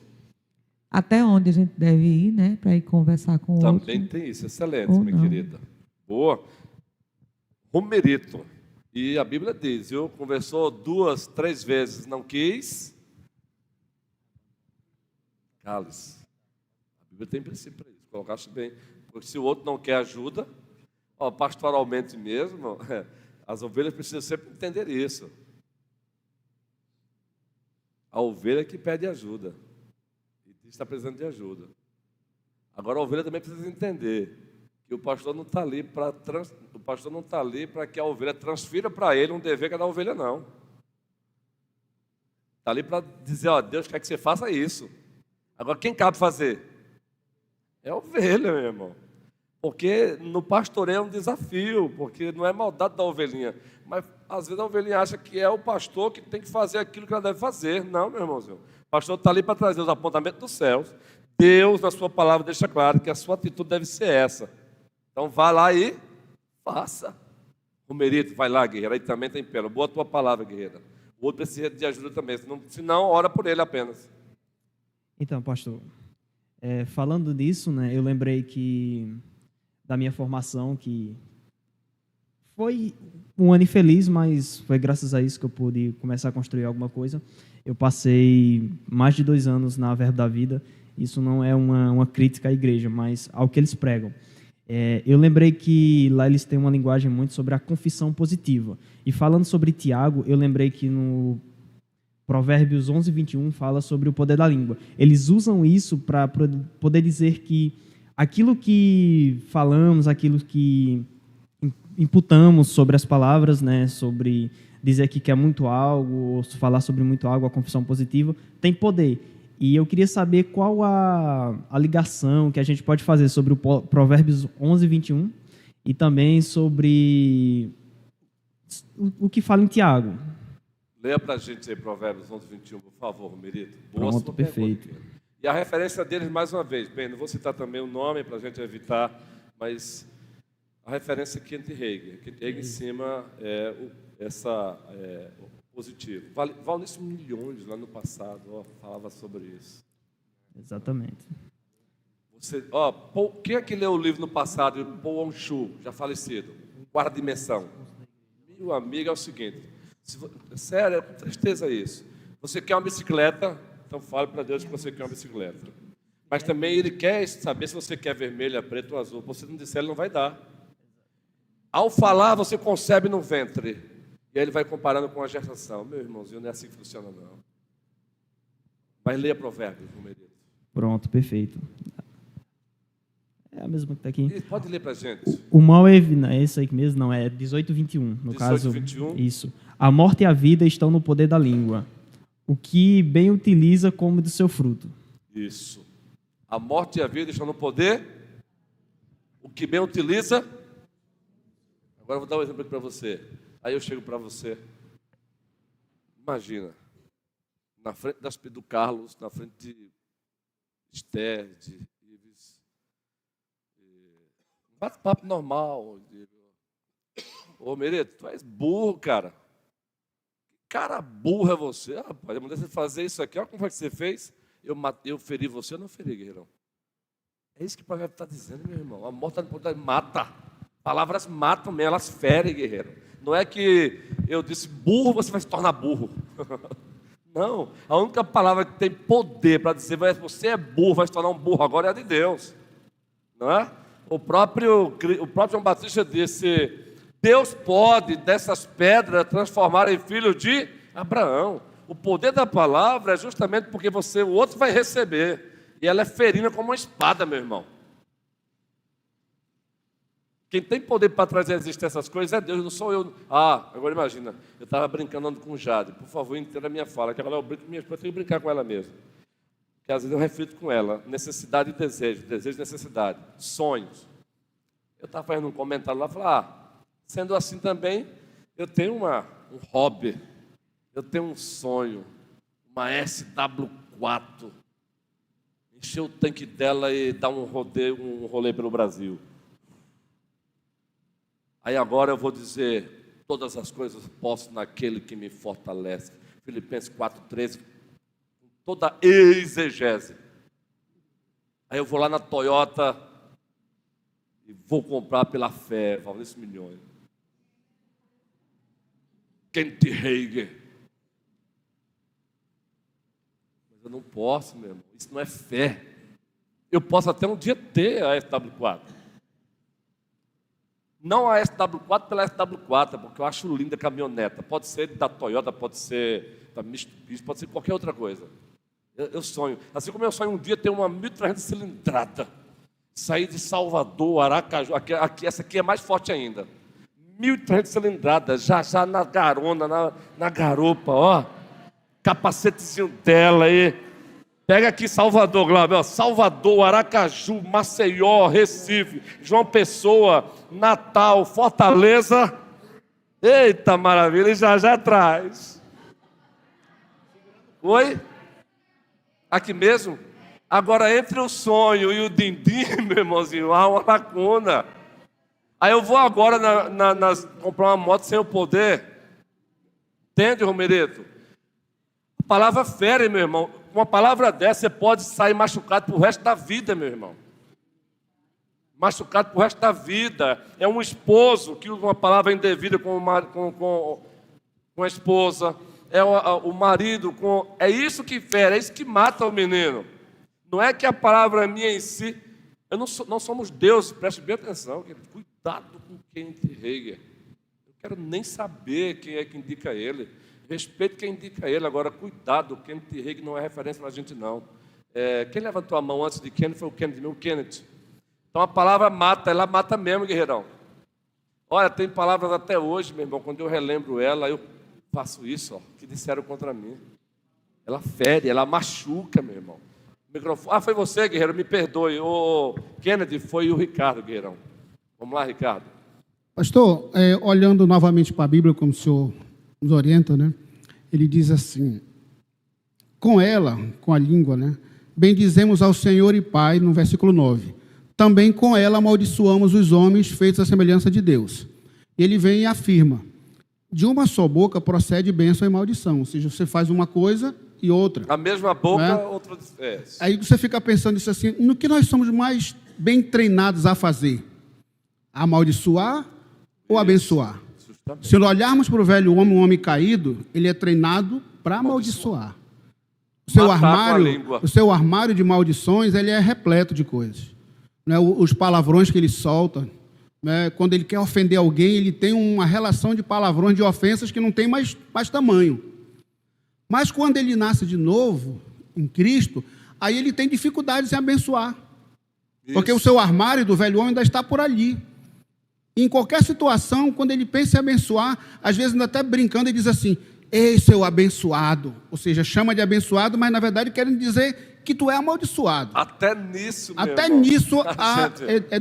até onde a gente deve ir, né, para ir conversar com o outro? Também tem isso, excelente, minha querida. Boa. Romerito. E a Bíblia diz, viu? Conversou 2, 3 vezes, não quis. Cale-se. A Bíblia tem princípio para isso, colocaste bem. Porque se o outro não quer ajuda... pastoralmente mesmo, as ovelhas precisam sempre entender isso. A ovelha que pede ajuda. E está precisando de ajuda. Agora a ovelha também precisa entender que o pastor não está ali para que a ovelha transfira para ele um dever que é da ovelha, não. Está ali para dizer, ó, Deus quer que você faça isso. Agora quem cabe fazer? É a ovelha, meu irmão. Porque no pastoreio é um desafio, porque não é maldade da ovelhinha. Mas às vezes a ovelhinha acha que é o pastor que tem que fazer aquilo que ela deve fazer. Não, meu irmãozinho. O pastor está ali para trazer os apontamentos dos céus. Deus, na sua palavra, deixa claro que a sua atitude deve ser essa. Então vá lá e faça. Romerito, vai lá, guerreiro. Aí também tem pelo. Boa a tua palavra, guerreira. O outro precisa de ajuda também. Senão ora por ele apenas. Então, pastor, falando nisso, né, eu lembrei da minha formação, que foi um ano infeliz, mas foi graças a isso que eu pude começar a construir alguma coisa. Eu passei mais de 2 anos na Verbo da Vida. Isso não é uma crítica à igreja, mas ao que eles pregam. Eu lembrei que lá eles têm uma linguagem muito sobre a confissão positiva. E falando sobre Tiago, eu lembrei que no Provérbios 11:21 fala sobre o poder da língua. Eles usam isso para poder dizer que aquilo que falamos, aquilo que imputamos sobre as palavras, né, sobre dizer que quer muito algo, ou falar sobre muito algo, a confissão positiva, tem poder. E eu queria saber qual a ligação que a gente pode fazer sobre o Provérbios 11:21 e também sobre o que fala em Tiago. Leia para a gente aí Provérbios 11:21, por favor, Romerito. Pronto, perfeito. E a referência deles, mais uma vez, bem, não vou citar também o nome para a gente evitar, mas a referência é Kent Hagin. Kent Hagin em cima o positivo. Valeu milhões lá no passado, falava sobre isso. Exatamente. Quem é que leu o livro no passado? Paul Onshu, já falecido, Quarta Dimensão. Meu amigo, é o seguinte, sério, é com tristeza isso. Você quer uma bicicleta, então fale para Deus que você quer uma bicicleta. Mas também Ele quer saber se você quer vermelha, preta ou azul. Se você não disser, Ele não vai dar. Ao falar, você concebe no ventre. E aí ele vai comparando com a gestação. Meu irmãozinho, não é assim que funciona, não. Mas leia Provérbios, Romerito. Pronto, perfeito. É a mesma que está aqui. Pode ler para a gente. O mal é esse aí mesmo, não, é 18:21. No 18, caso, 21. Isso. A morte e a vida estão no poder da língua. O que bem utiliza come do seu fruto. Isso. A morte e a vida estão no poder. O que bem utiliza. Agora eu vou dar um exemplo aqui para você. Aí eu chego para você. Imagina. Na frente do Carlos, na frente de Esther, de Ives. Bate-papo normal. Ô, Merito, tu és burro, cara. Que cara burro é você, rapaz. Eu mandei você fazer isso aqui. Olha como foi que você fez. Eu feri você, eu não feri, guerreirão. É isso que o provérbio está dizendo, meu irmão. A morte mata. Palavras matam mesmo, elas ferem, guerreiro. Não é que eu disse burro, você vai se tornar burro. Não. A única palavra que tem poder para dizer você é burro, vai se tornar um burro agora é a de Deus. Não é? O próprio João Batista disse: Deus pode dessas pedras transformar em filhos de Abraão. O poder da palavra é justamente porque o outro vai receber. E ela é ferina como uma espada, meu irmão. Quem tem poder para trazer à existência essas coisas é Deus, não sou eu. Agora imagina, eu estava brincando com o Jade. Por favor, entenda a minha fala, que agora eu brinco com minha esposa, eu tenho que brincar com ela mesmo. Porque às vezes eu reflito com ela, necessidade e desejo e necessidade, sonhos. Eu estava fazendo um comentário lá, falei, sendo assim também, eu tenho um hobby, eu tenho um sonho, uma SW4, encher o tanque dela e dar um rolê pelo Brasil. Aí agora eu vou dizer, todas as coisas posso naquele que me fortalece. Filipenses 4:13, toda a exegese. Aí eu vou lá na Toyota e vou comprar pela fé, Valnice milhões. Kent Hagin. Mas eu não posso, meu irmão, isso não é fé. Eu posso até um dia ter a SW4. Não a SW4 pela SW4, porque eu acho linda a caminhoneta. Pode ser da Toyota, pode ser da Mitsubishi, pode ser qualquer outra coisa. Eu sonho. Assim como eu sonho um dia ter uma 1.300 cilindrada. Sair de Salvador, Aracaju. Aqui, essa aqui é mais forte ainda. 1.300 cilindradas, já na garona, na garupa, ó. Capacetezinho dela aí. Pega aqui Salvador, Glauber, ó, Salvador, Aracaju, Maceió, Recife, João Pessoa, Natal, Fortaleza. Eita maravilha, e já traz. Oi? Aqui mesmo? Agora, entre o sonho e o din-din, meu irmãozinho, há uma lacuna. Aí eu vou agora comprar uma moto sem eu poder. Entende, Romerito? A palavra fere, meu irmão. Uma palavra dessa, você pode sair machucado pro resto da vida, meu irmão. Machucado pro resto da vida. É um esposo que usa uma palavra indevida com a esposa. É o marido com... É isso que fere, é isso que mata o menino. Não é que a palavra minha em si... Não somos deuses, preste bem atenção. Cuidado com quem interrega. Eu quero nem saber quem é que indica ele. Respeito quem indica ele. Agora, cuidado, quem interrega não é referência para a gente, não. Quem levantou a mão antes de Kennedy foi o Kennedy. Então, a palavra mata, ela mata mesmo, guerreirão. Olha, tem palavras até hoje, meu irmão, quando eu relembro ela, eu faço isso, ó, que disseram contra mim. Ela fere, ela machuca, meu irmão. Microfone. Foi você, guerreiro, me perdoe. O Kennedy foi o Ricardo, guerreirão. Vamos lá, Ricardo. Pastor, olhando novamente para a Bíblia, como o senhor nos orienta, né? Ele diz assim, com ela, com a língua, né? Bendizemos ao Senhor e Pai, no versículo 9. Também com ela amaldiçoamos os homens feitos à semelhança de Deus. Ele vem e afirma, de uma só boca procede bênção e maldição. Ou seja, você faz uma coisa e outra. A mesma boca, né? outra... Aí você fica pensando isso assim, no que nós somos mais bem treinados a fazer? Amaldiçoar ou abençoar? Se olharmos para o velho homem, um homem caído, ele é treinado para amaldiçoar. O seu armário de maldições, ele é repleto de coisas. Né? Os palavrões que ele solta, né? Quando ele quer ofender alguém, ele tem uma relação de palavrões, de ofensas que não tem mais tamanho. Mas quando ele nasce de novo, em Cristo, aí ele tem dificuldades em abençoar. Isso. Porque o seu armário do velho homem ainda está por ali. Em qualquer situação, quando ele pensa em abençoar, às vezes ainda até brincando, ele diz assim, ei, seu abençoado. Ou seja, chama de abençoado, mas na verdade querem dizer que tu é amaldiçoado. Até nisso, meu Até irmão. nisso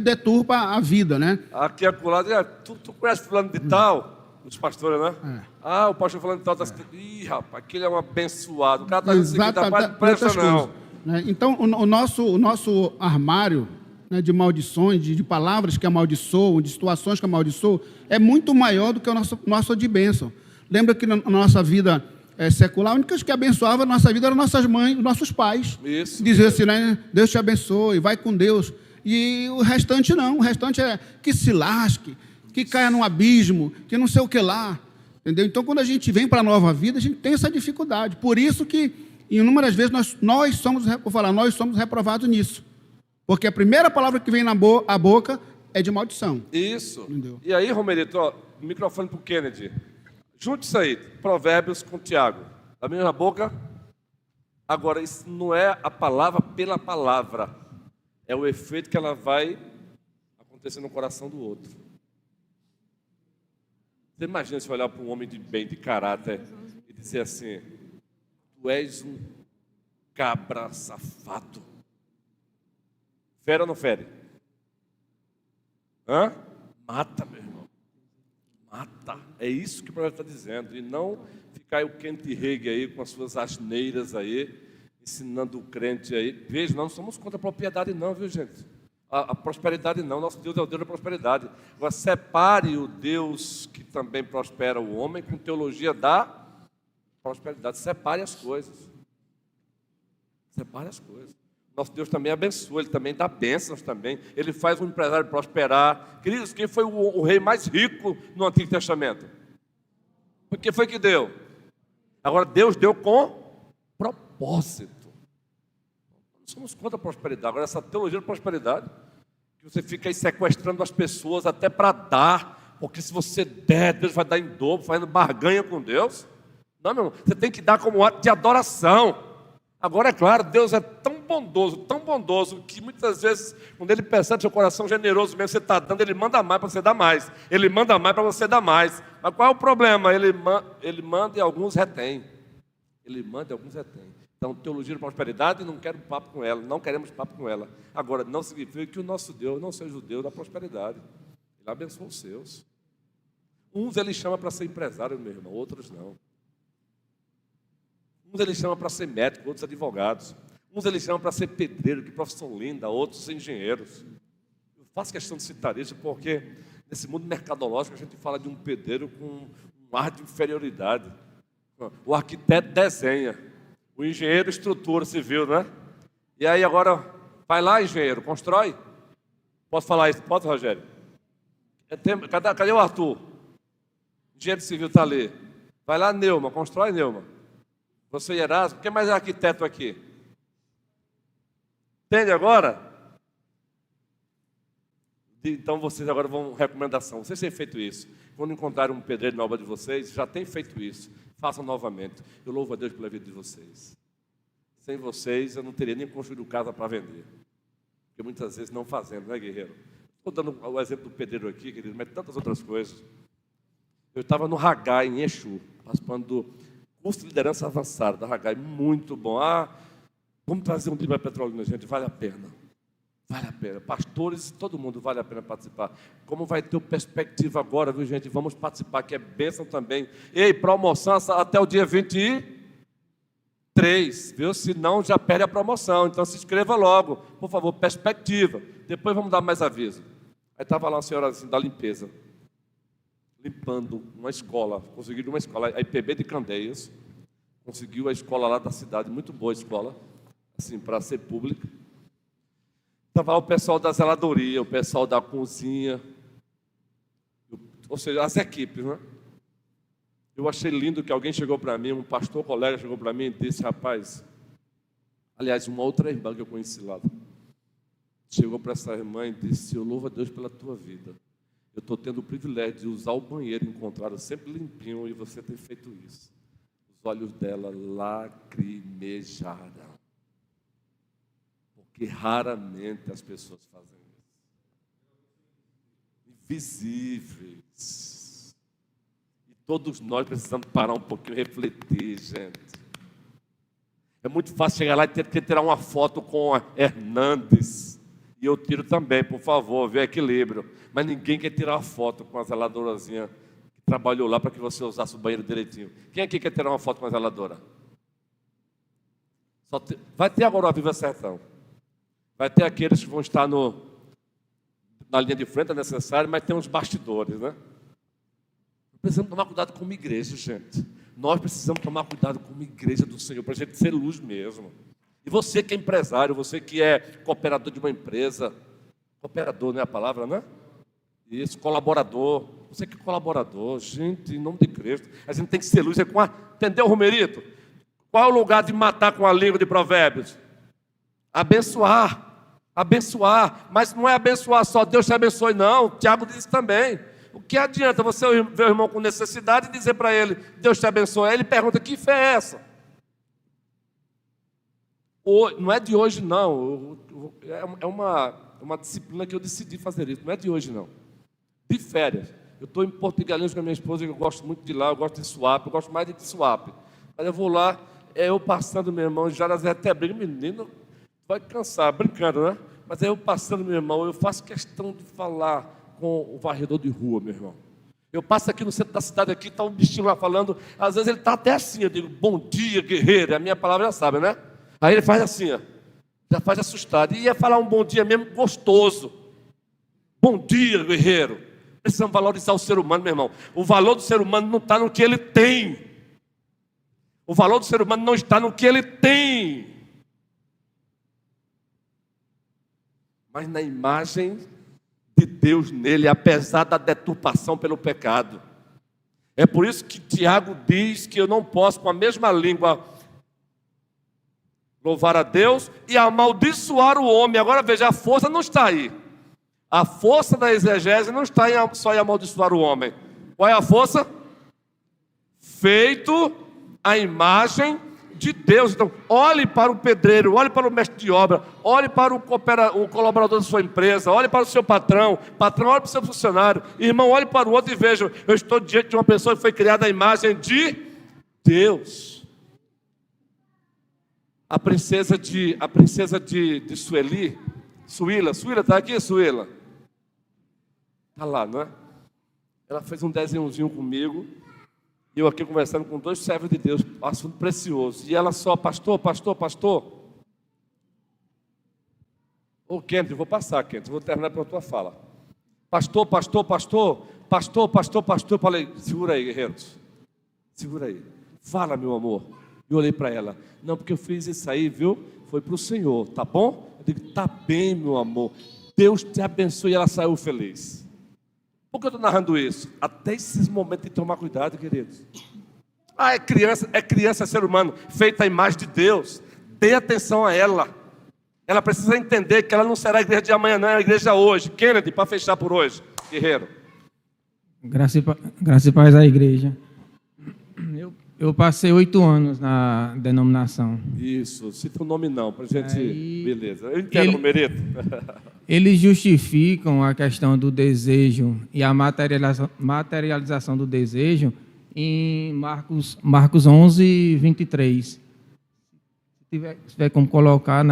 deturpa a vida, né? Aqui acolá, tu conhece fulano de tal? Os pastores, né? O pastor fulano de tal está assim, ih, rapaz, aquele é um abençoado. O cara está dizendo que não presta não. Né? Então, o nosso armário, né, de maldições, de palavras que amaldiçoam, de situações que amaldiçoam, é muito maior do que o nosso de bênção. Lembra que na nossa vida secular, a única que abençoava a nossa vida eram nossas mães, nossos pais. Isso. Dizia assim, né? Deus te abençoe, vai com Deus. E o restante não, o restante é que se lasque, que caia num abismo, que não sei o que lá. Entendeu? Então, quando a gente vem para a nova vida, a gente tem essa dificuldade. Por isso que, inúmeras vezes, nós somos reprovados nisso. Porque a primeira palavra que vem na boca é de maldição. Isso. Entendeu? E aí, Romerito, ó, microfone para o Kennedy. Junte isso aí, Provérbios com Tiago. Da mesma boca. Agora, isso não é a palavra pela palavra. É o efeito que ela vai acontecer no coração do outro. Você imagina se olhar para um homem de bem, de caráter, e dizer assim, tu és um cabra safado. Fere ou não fere? Mata, meu irmão. Mata. É isso que o profeta está dizendo. E não ficar o quente regue aí com as suas asneiras aí, ensinando o crente aí. Veja, nós não somos contra a propriedade não, viu, gente? A prosperidade não. Nosso Deus é o Deus da prosperidade. Agora, separe o Deus que também prospera o homem com teologia da prosperidade. Separe as coisas. Separe as coisas. Nosso Deus também abençoa, Ele também dá bênçãos também. Ele faz o empresário prosperar. Queridos, quem foi o rei mais rico no Antigo Testamento? O que foi que deu? Agora, Deus deu com propósito. Não somos contra a prosperidade. Agora, essa teologia da prosperidade, que você fica aí sequestrando as pessoas até para dar, porque se você der, Deus vai dar em dobro, fazendo barganha com Deus. Não, meu irmão, você tem que dar como ato de adoração. Agora, é claro, Deus é tão bondoso, que muitas vezes, quando Ele percebe seu coração generoso mesmo, você está dando, Ele manda mais para você dar mais. Ele manda mais para você dar mais. Mas qual é o problema? Ele manda e alguns retém. Ele manda e alguns retém. Então, teologia da prosperidade, não quero papo com ela, não queremos papo com ela. Agora, não significa que o nosso Deus não seja o Deus da prosperidade. Ele abençoa os seus. Uns ele chama para ser empresário, meu irmão, outros não. Uns ele chama para ser médico, outros advogados. Uns ele chama para ser pedreiro, que profissão linda, outros engenheiros. Eu faço questão de citar isso porque nesse mundo mercadológico a gente fala de um pedreiro com um ar de inferioridade. O arquiteto desenha, o engenheiro estrutura civil, né? E aí agora, vai lá, engenheiro, constrói. Posso falar isso? Pode, Rogério? Cadê o Arthur? Engenheiro civil está ali. Vai lá, Neuma, constrói, Neuma. Você e Erasmo, quem mais é arquiteto aqui? Entende agora? Então vocês agora vão, recomendação, vocês têm feito isso. Quando encontrarem um pedreiro na obra de vocês, já tem feito isso. Façam novamente. Eu louvo a Deus pela vida de vocês. Sem vocês, eu não teria nem construído casa para vender. Porque muitas vezes não fazendo, né, guerreiro? Estou dando o exemplo do pedreiro aqui, querido, mas tantas outras coisas. Eu estava no Hagai, em Exu, participando do curso de liderança avançada da Hagai, muito bom. Vamos trazer um livro para Petrolina, gente, vale a pena. Vale a pena. Pastores e todo mundo vale a pena participar. Como vai ter o perspectiva agora, viu, gente? Vamos participar, que é bênção também. Ei, promoção até o dia 23, viu? Senão já perde a promoção. Então se inscreva logo, por favor, perspectiva. Depois vamos dar mais aviso. Aí estava lá uma senhora assim, da limpeza, limpando uma escola, conseguiu uma escola, a IPB de Candeias, conseguiu a escola lá da cidade, muito boa a escola, assim, para ser pública. Estava lá o pessoal da zeladoria, o pessoal da cozinha, ou seja, as equipes, né? Eu achei lindo que alguém chegou para mim, um pastor colega chegou para mim e disse, rapaz, aliás, uma outra irmã que eu conheci lá, chegou para essa irmã e disse, eu louvo a Deus pela tua vida. Eu estou tendo o privilégio de usar o banheiro encontrado sempre limpinho e você tem feito isso. Os olhos dela lacrimejaram. Porque raramente as pessoas fazem isso. Invisíveis. E todos nós precisamos parar um pouquinho e refletir, gente. É muito fácil chegar lá e ter que tirar uma foto com a Hernandes. E eu tiro também, por favor, vê equilíbrio. Mas ninguém quer tirar uma foto com a zeladorazinha que trabalhou lá para que você usasse o banheiro direitinho. Quem aqui quer tirar uma foto com a zeladora? Vai ter agora o Viva Sertão. Vai ter aqueles que vão estar na linha de frente, é necessário, mas tem uns bastidores, né? Precisamos tomar cuidado como igreja, gente. Nós precisamos tomar cuidado como igreja do Senhor, para a gente ser luz mesmo. E você que é empresário, você que é cooperador de uma empresa, cooperador não é a palavra, né? Isso, colaborador. Você que é colaborador, gente, em nome de Cristo, a gente tem que ser luz. Entendeu, Romerito? Qual é o lugar de matar com a língua de Provérbios? Abençoar. Abençoar. Mas não é abençoar só, Deus te abençoe, não. Tiago disse também. O que adianta você ver o irmão com necessidade e dizer para ele, Deus te abençoe? Aí ele pergunta, que fé é essa? Não é de hoje, não. É uma disciplina que eu decidi fazer isso. Não é de hoje, não. De férias. Eu estou em Porto de Galinhos com a minha esposa, eu gosto muito de lá, eu gosto de Suape, eu gosto mais de Suape. Mas eu vou lá, eu passando, meu irmão, já até briga, menino, vai cansar, brincando, né? Mas aí eu passando, meu irmão, eu faço questão de falar com o varredor de rua, meu irmão. Eu passo aqui no centro da cidade, aqui está um bichinho lá falando, às vezes ele está até assim, eu digo, bom dia, guerreiro, é a minha palavra já sabe, né? Aí ele faz assim, ó, já faz assustado. E ia falar um bom dia mesmo gostoso. Bom dia, guerreiro. Precisamos valorizar o ser humano, meu irmão. O valor do ser humano não está no que ele tem. O valor do ser humano não está no que ele tem. Mas na imagem de Deus nele, apesar da deturpação pelo pecado. É por isso que Tiago diz que eu não posso, com a mesma língua, louvar a Deus e amaldiçoar o homem. Agora veja, a força não está aí. A força da exegese não está só em amaldiçoar o homem. Qual é a força? Feito a imagem de Deus. Então, olhe para o pedreiro, olhe para o mestre de obra, olhe para o colaborador da sua empresa, olhe para o seu patrão, olhe para o seu funcionário, irmão, olhe para o outro e veja, eu estou diante de uma pessoa que foi criada à imagem de Deus. A princesa de Sueli, Suíla está aqui, Suíla? Está lá, não é? Ela fez um desenhozinho comigo, e eu aqui conversando com 2 servos de Deus, assunto precioso. E ela só, pastor. Ô, Kent, eu vou passar, Kent, vou terminar pela tua fala. Pastor. Eu falei, segura aí, guerreiros. Segura aí. Fala, meu amor. Eu olhei para ela. Não, porque eu fiz isso aí, viu? Foi para o Senhor, tá bom? Eu digo, tá bem, meu amor. Deus te abençoe. E ela saiu feliz. Por que eu estou narrando isso? Até esses momentos de tomar cuidado, queridos. É criança, é ser humano, feita à imagem de Deus. Dê atenção a ela. Ela precisa entender que ela não será a igreja de amanhã, não, é a igreja hoje. Kennedy, para fechar por hoje, guerreiro. Graça e paz à igreja. Eu passei 8 anos na denominação. Isso, cita o nome não, para gente. Beleza, eu entendo o mérito. Eles justificam a questão do desejo e a materialização do desejo em Marcos 11, 23. Se tiver como colocar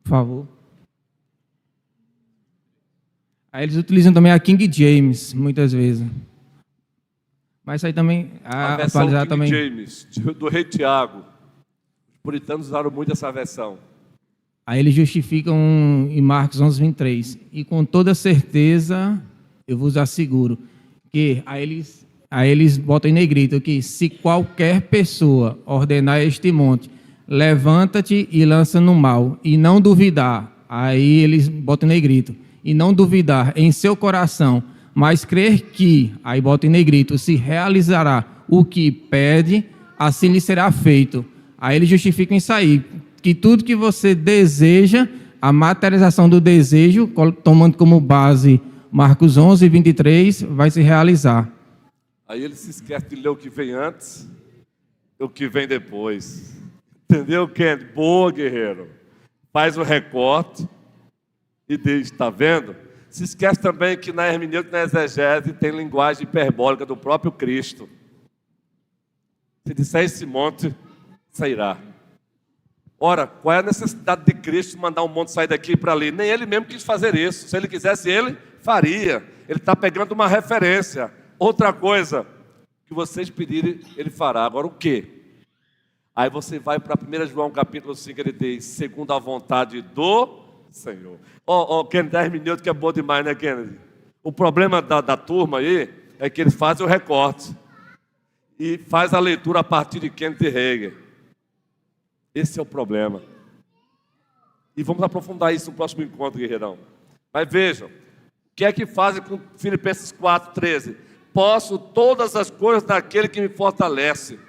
por favor. Aí eles utilizam também a King James, muitas vezes. Mas isso aí também... A versão King também. James, do rei Tiago. Os puritanos usaram muito essa versão. Aí eles justificam em Marcos 11, 23. E com toda certeza, eu vos asseguro, que aí eles botam em negrito que se qualquer pessoa ordenar este monte, levanta-te e lança no mar, e não duvidar, aí eles botam em negrito, e não duvidar em seu coração, mas crer que, aí bota em negrito, se realizará o que pede, assim lhe será feito. Aí eles justificam isso aí, que tudo que você deseja, a materialização do desejo, tomando como base Marcos 11, 23, vai se realizar. Aí ele se esquece de ler o que vem antes e o que vem depois. Entendeu, Kennedy? Boa, guerreiro. Faz o recorte e diz, está vendo? Se esquece também que na hermenêutica e na exegese tem linguagem hiperbólica do próprio Cristo. Se disser esse monte, sairá. Ora, qual é a necessidade de Cristo mandar um monte sair daqui para ali? Nem ele mesmo quis fazer isso. Se ele quisesse, ele faria. Ele está pegando uma referência. Outra coisa que vocês pedirem, ele fará. Agora o quê? Aí você vai para 1 João capítulo 5, ele diz, segundo a vontade do Senhor. Kennedy, a hermenêutica é boa demais, né, Kennedy? O problema da turma aí é que eles fazem o recorte e faz a leitura a partir de Kennedy Hagin. Esse é o problema. E vamos aprofundar isso no próximo encontro, guerreirão. Mas vejam, o que é que fazem com Filipenses 4:13? Posso todas as coisas naquele que me fortalece.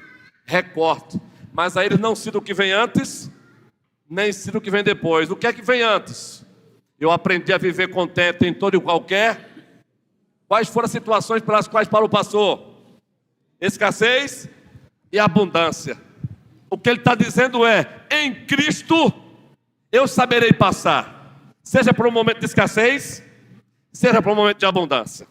Recorte. Mas aí eles não citam o que vem antes, nem citam o que vem depois. O que é que vem antes? Eu aprendi a viver contente em todo e qualquer. Quais foram as situações pelas quais Paulo passou? Escassez e abundância. O que ele está dizendo é, em Cristo eu saberei passar. Seja por um momento de escassez, seja por um momento de abundância.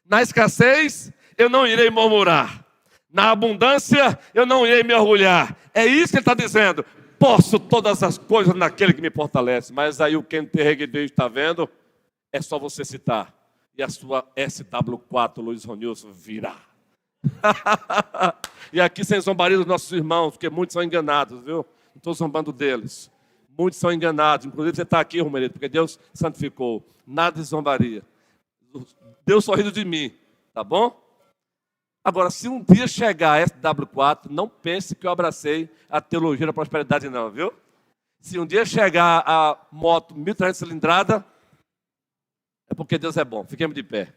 Na escassez, eu não irei murmurar. Na abundância, eu não irei me orgulhar. É isso que ele está dizendo. Posso todas as coisas naquele que me fortalece. Mas aí o Kennedy Hagin está vendo? É só você citar. E a sua SW4, Luiz Ronilson, virá. E aqui sem zombaria dos nossos irmãos, porque muitos são enganados, viu? Não estou zombando deles. Muitos são enganados. Inclusive você está aqui, Romerito, porque Deus santificou. Nada de zombaria. Deus sorrindo de mim, tá bom? Agora, se um dia chegar a SW4, não pense que eu abracei a teologia da prosperidade, não, viu? Se um dia chegar a moto 1.300 cilindrada, é porque Deus é bom. Fiquemos de pé.